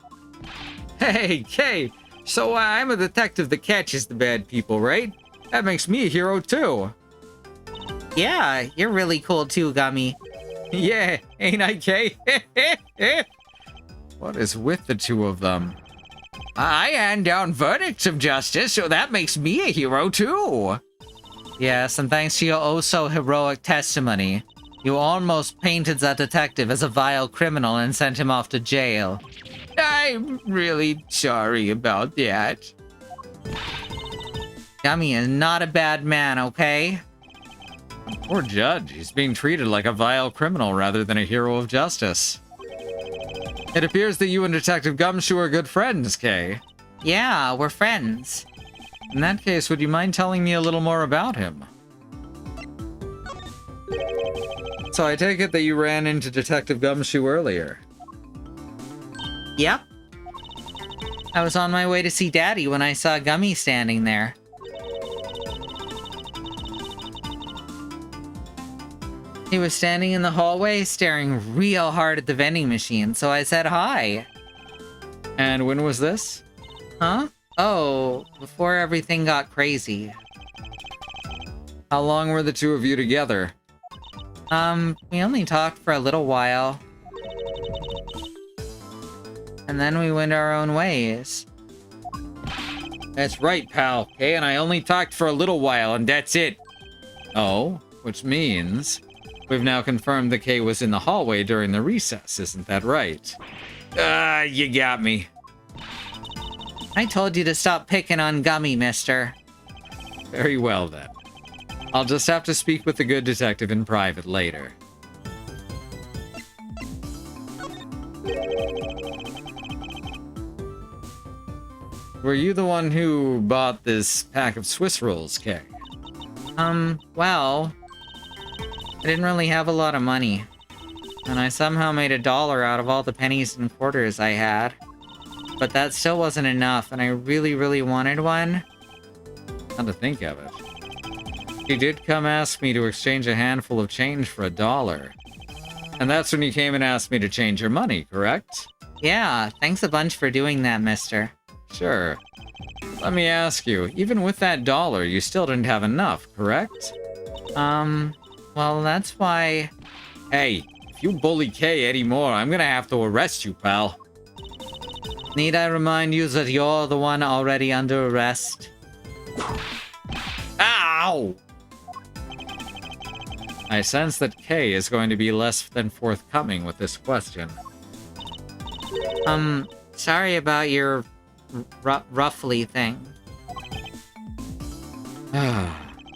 Hey, Kay! So I'm a detective that catches the bad people, right? That makes me a hero too. Yeah, you're really cool too, Gummy. Yeah, ain't I, Kay? What is with the two of them? I hand down verdicts of justice, so that makes me a hero too. Yes, and thanks to your oh-so-heroic testimony, you almost painted that detective as a vile criminal and sent him off to jail. I'm really sorry about that. Gummy is not a bad man, okay? Poor Judge, he's being treated like a vile criminal rather than a hero of justice. It appears that you and Detective Gumshoe are good friends, Kay. Yeah, we're friends. In that case, would you mind telling me a little more about him? So I take it that you ran into Detective Gumshoe earlier. Yep. I was on my way to see Daddy when I saw Gummy standing there. He was standing in the hallway, staring real hard at the vending machine, so I said hi. And when was this? Huh? Oh, before everything got crazy. How long were the two of you together? We only talked for a little while. And then we went our own ways. That's right, pal. Okay, and I only talked for a little while, and that's it. Oh, which means we've now confirmed that Kay was in the hallway during the recess, isn't that right? You got me. I told you to stop picking on Gummy, mister. Very well, then. I'll just have to speak with the good detective in private later. Were you the one who bought this pack of Swiss rolls, Kay? Well, I didn't really have a lot of money. And I somehow made $1 out of all the pennies and quarters I had. But that still wasn't enough, and I really, really wanted one. How to think of it. He did come ask me to exchange a handful of change for $1. And that's when you came and asked me to change your money, correct? Yeah, thanks a bunch for doing that, mister. Sure. Let me ask you, even with that $1, you still didn't have enough, correct? Well, that's why... Hey, if you bully Kay anymore, I'm gonna have to arrest you, pal. Need I remind you that you're the one already under arrest? Ow! I sense that Kay is going to be less than forthcoming with this question. Sorry about your roughly thing.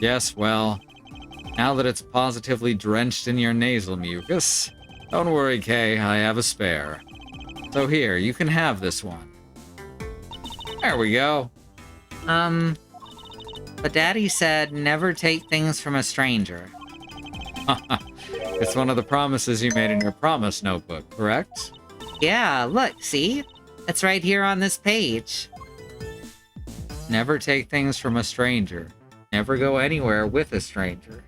Yes, well, now that it's positively drenched in your nasal mucus, don't worry, Kay, I have a spare. So here, you can have this one. There we go. But Daddy said never take things from a stranger. It's one of the promises you made in your promise notebook, correct? Yeah, look, see? It's right here on this page. Never take things from a stranger. Never go anywhere with a stranger.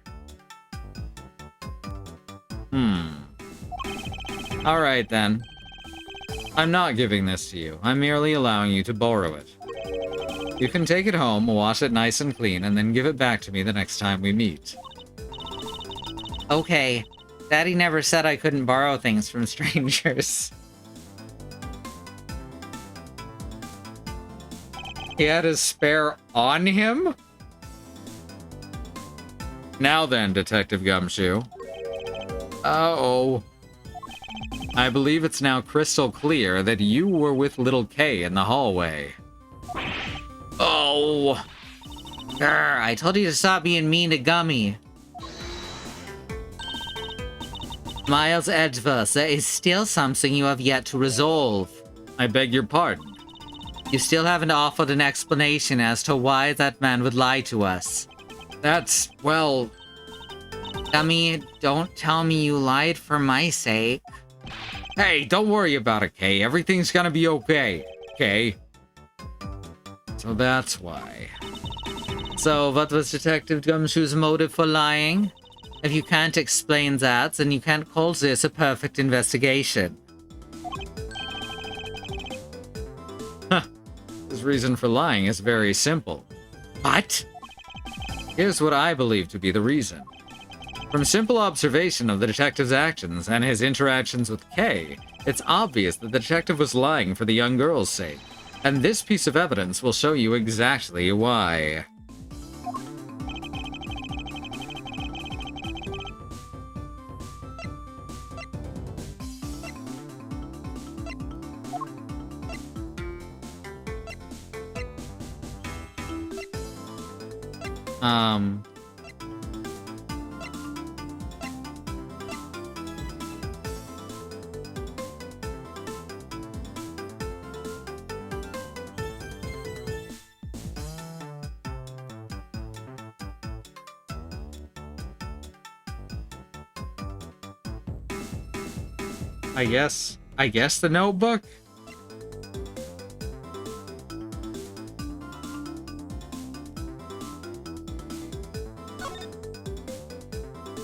Alright then. I'm not giving this to you. I'm merely allowing you to borrow it. You can take it home, wash it nice and clean, and then give it back to me the next time we meet. Okay. Daddy never said I couldn't borrow things from strangers. He had his spare on him? Now then, Detective Gumshoe. Uh-oh. I believe it's now crystal clear that you were with little Kay in the hallway. Oh. Grr, I told you to stop being mean to Gummy. Miles Edgeworth, there is still something you have yet to resolve. I beg your pardon. You still haven't offered an explanation as to why that man would lie to us. That's, well... Gummy, don't tell me you lied for my sake. Hey, don't worry about it, Kay. Everything's gonna be okay. Okay? So that's why. So, what was Detective Gumshoe's motive for lying? If you can't explain that, then you can't call this a perfect investigation. His reason for lying is very simple. What? Here's what I believe to be the reason. From simple observation of the detective's actions and his interactions with Kay, it's obvious that the detective was lying for the young girl's sake. And this piece of evidence will show you exactly why. I guess the notebook?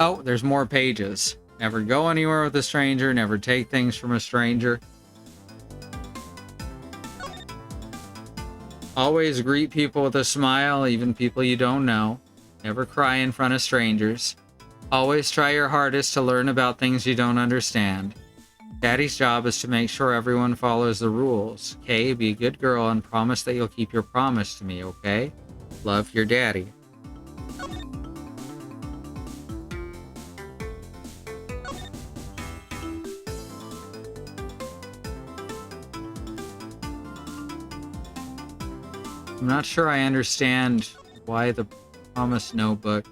Oh, there's more pages. Never go anywhere with a stranger, never take things from a stranger. Always greet people with a smile, even people you don't know. Never cry in front of strangers. Always try your hardest to learn about things you don't understand. Daddy's job is to make sure everyone follows the rules. Kay, be a good girl and promise that you'll keep your promise to me, okay? Love, your daddy. I'm not sure I understand why the promise notebook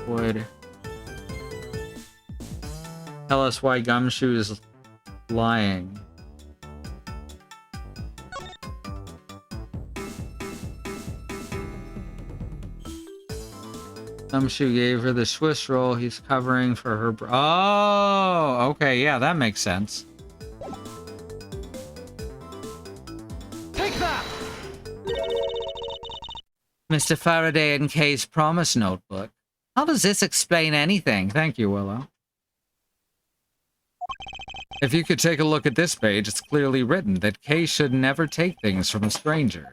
would tell us why Gumshoe is lying. Gumshoe gave her the Swiss roll he's covering for her oh, okay, yeah, that makes sense. Take that! Mr. Faraday and Kay's promise notebook. How does this explain anything? Thank you, Willow. If you could take a look at this page, it's clearly written that Kay should never take things from a stranger.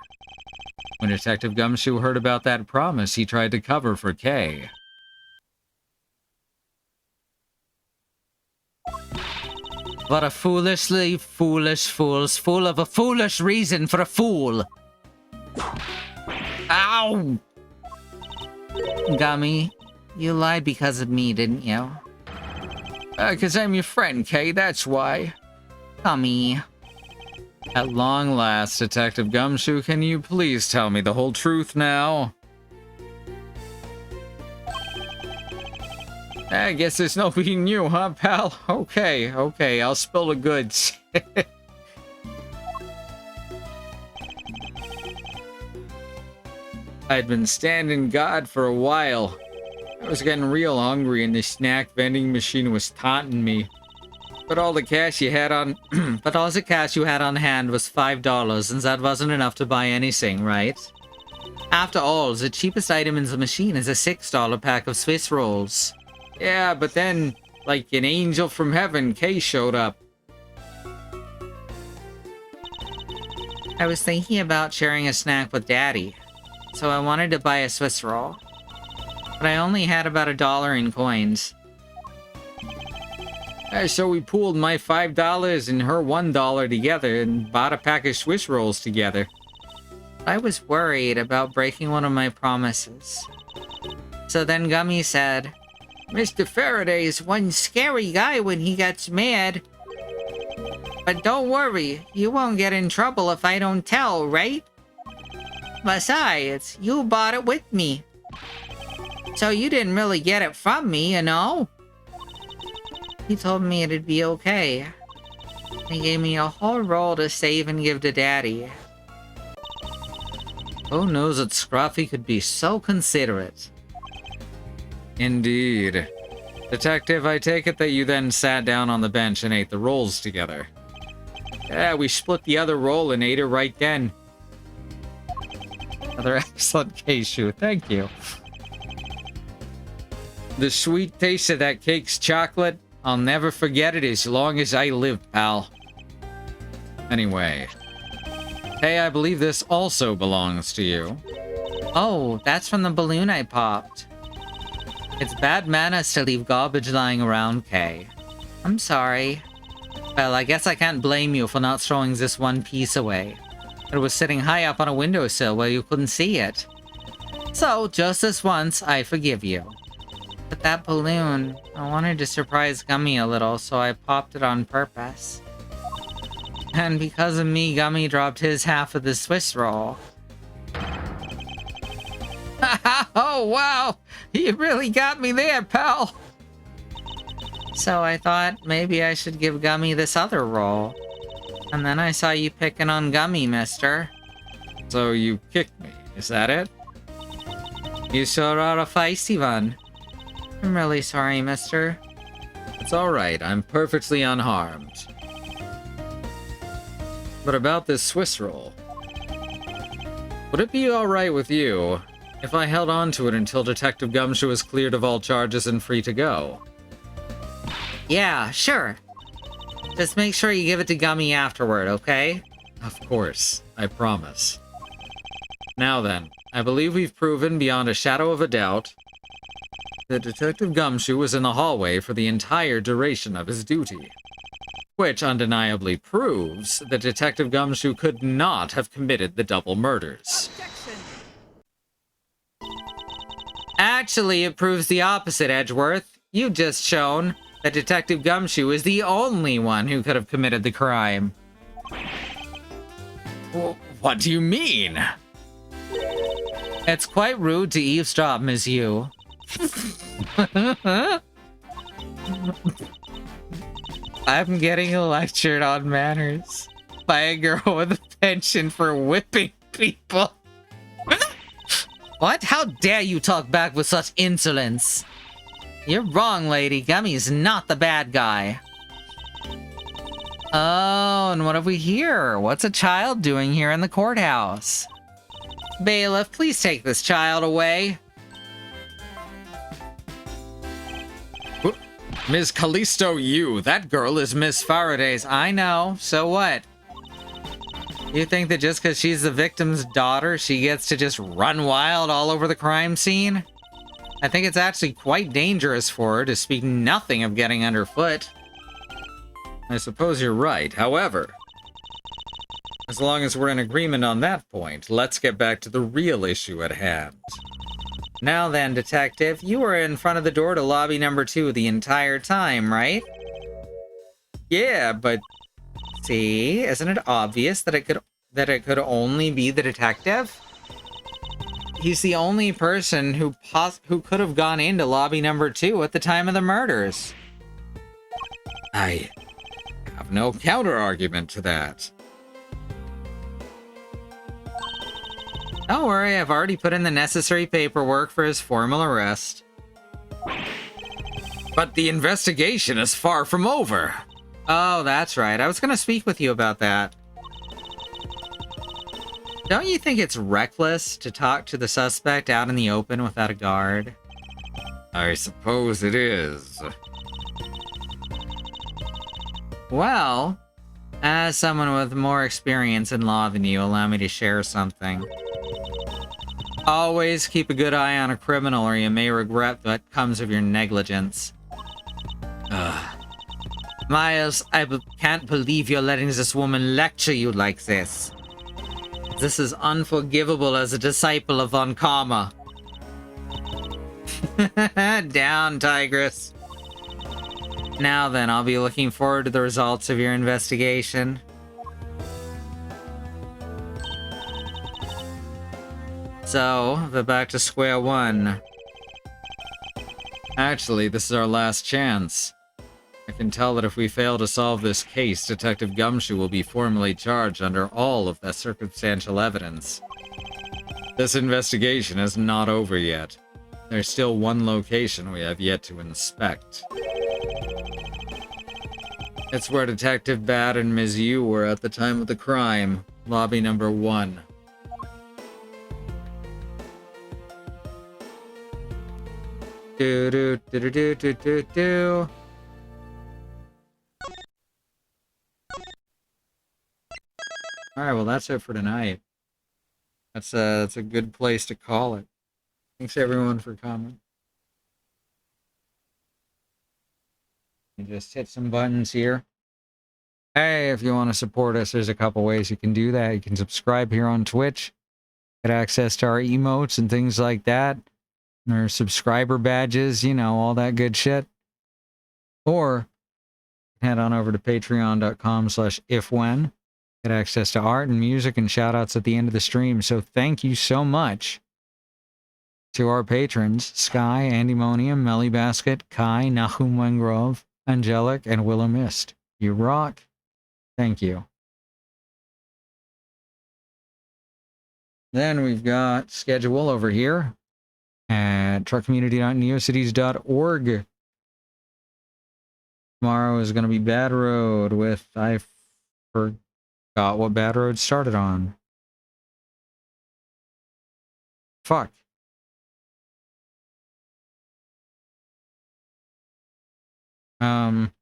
When Detective Gumshoe heard about that promise, he tried to cover for Kay. What a foolishly foolish fool's full of a foolish reason for a fool. Ow! Gummy, you lied because of me, didn't you? 'Cause I'm your friend, Kay, that's why. Gummy. At long last, Detective Gumshoe, can you please tell me the whole truth now? I guess there's no beating you, huh, pal? Okay, I'll spill the goods. I'd been standing guard for a while. I was getting real hungry and the snack vending machine was taunting me. But all the cash you had on But all the cash you had on hand was $5, and that wasn't enough to buy anything, right? After all, the cheapest item in the machine is a $6 pack of Swiss rolls. Yeah, but then, like an angel from heaven, Kay showed up. I was thinking about sharing a snack with Daddy, so I wanted to buy a Swiss roll. But I only had about $1 in coins. So we pooled my $5 and her $1 together and bought a pack of Swiss rolls together. I was worried about breaking one of my promises. So then Gummy said, Mr. Faraday's one scary guy when he gets mad. But don't worry, you won't get in trouble if I don't tell, right? Besides, you bought it with me. So you didn't really get it from me, you know? he told me it'd be okay. He gave me a whole roll to save and give to Daddy. Who knows that Scruffy could be so considerate? Indeed. Detective, I take it that you then sat down on the bench and ate the rolls together. Yeah, we split the other roll and ate it right then. Another excellent Keishu, thank you. The sweet taste of that cake's chocolate, I'll never forget it as long as I live, pal. Anyway. Hey, I believe this also belongs to you. Oh, that's from the balloon I popped. It's bad manners to leave garbage lying around, Kay. I'm sorry. Well, I guess I can't blame you for not throwing this one piece away. It was sitting high up on a windowsill where you couldn't see it. So, just this once, I forgive you. But that balloon, I wanted to surprise Gummy a little, so I popped it on purpose. And because of me, Gummy dropped his half of the Swiss roll. Oh, wow! You really got me there, pal! So I thought maybe I should give Gummy this other roll. And then I saw you picking on Gummy, mister. So you kicked me, is that it? You sure are a feisty one. I'm really sorry, mister. It's alright, I'm perfectly unharmed. But about this Swiss roll. Would it be alright with you if I held on to it until Detective Gumshoe was cleared of all charges and free to go? Yeah, sure. Just make sure you give it to Gummy afterward, okay? Of course, I promise. Now then, I believe we've proven beyond a shadow of a doubt that Detective Gumshoe was in the hallway for the entire duration of his duty. Which undeniably proves that Detective Gumshoe could not have committed the double murders. Actually, it proves the opposite, Edgeworth. You've just shown that Detective Gumshoe is the only one who could have committed the crime. What do you mean? It's quite rude to eavesdrop, Miss Yu. I'm getting lectured on manners by a girl with a penchant for whipping people. What? How dare you talk back with such insolence? You're wrong, lady. Gummy is not the bad guy. Oh, and what have we here? What's a child doing here in the courthouse? Bailiff, please take this child away. Ms. Callisto Yu, that girl is Miss Faraday's. I know, so what? You think that just because she's the victim's daughter, she gets to just run wild all over the crime scene? I think it's actually quite dangerous for her, to speak nothing of getting underfoot. I suppose you're right. However, as long as we're in agreement on that point, let's get back to the real issue at hand. Now then, Detective, you were in front of the door to lobby number 2 the entire time, right? Yeah, but see, isn't it obvious that it could only be the detective? He's the only person who could have gone into lobby number 2 at the time of the murders. I have no counter-argument to that. Don't worry, I've already put in the necessary paperwork for his formal arrest. But the investigation is far from over. Oh, that's right. I was going to speak with you about that. Don't you think it's reckless to talk to the suspect out in the open without a guard? I suppose it is. Well, as someone with more experience in law than you, allow me to share something. Always keep a good eye on a criminal or you may regret what comes of your negligence. Miles, can't believe you're letting this woman lecture you like this. This is unforgivable as a disciple of Von Karma. Down, Tigress. Now then, I'll be looking forward to the results of your investigation. So, we're back to square one. Actually, this is our last chance. I can tell that if we fail to solve this case, Detective Gumshoe will be formally charged under all of the circumstantial evidence. This investigation is not over yet. There's still one location we have yet to inspect. It's where Detective Bad and Ms. Yu were at the time of the crime, lobby number 1. Do do do do do do do do. Alright, well that's it for tonight. That's a good place to call it. Thanks everyone for coming. You just hit some buttons here. Hey, if you want to support us, there's a couple ways you can do that. You can subscribe here on Twitch, get access to our emotes and things like that. And our subscriber badges, you know, all that good shit. Or head on over to patreon.com/ifwhen. Get access to art and music and shoutouts at the end of the stream. So thank you so much to our patrons, Sky, Andymonium, Melly Basket, Kai, Nahum Wengrove, Angelic, and Willow Mist. You rock. Thank you. Then we've got schedule over here at truckcommunity.neocities.org. Tomorrow is going to be Bad Road with, I forgot what Bad Road started on. Fuck. Let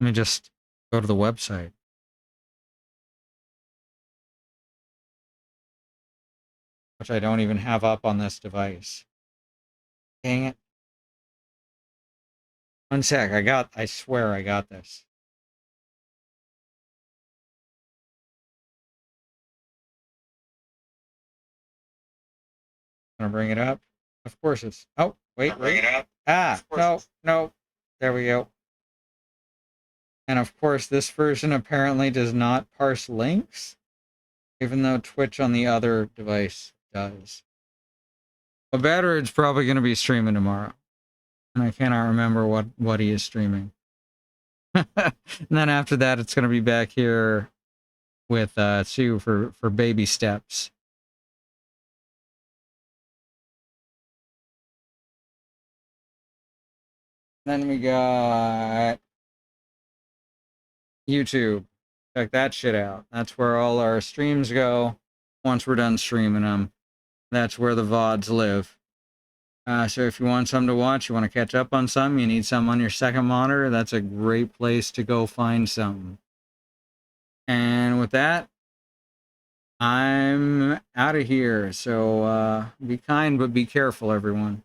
me just go to the website. Which I don't even have up on this device. Dang it. One sec, I swear I got this. Gonna bring it up. Of course it's, oh, wait. Bring it up. No. There we go. And of course, this version apparently does not parse links, even though Twitch on the other device does. Well, Battered's probably going to be streaming tomorrow. And I cannot remember what he is streaming. And then after that, it's going to be back here with Sue for baby steps. Then we got YouTube. Check that shit out. That's where all our streams go once we're done streaming them. That's where the VODs live. So if you want something to watch, you want to catch up on something, you need something on your second monitor, that's a great place to go find something. And with that, I'm out of here. So be kind, but be careful, everyone.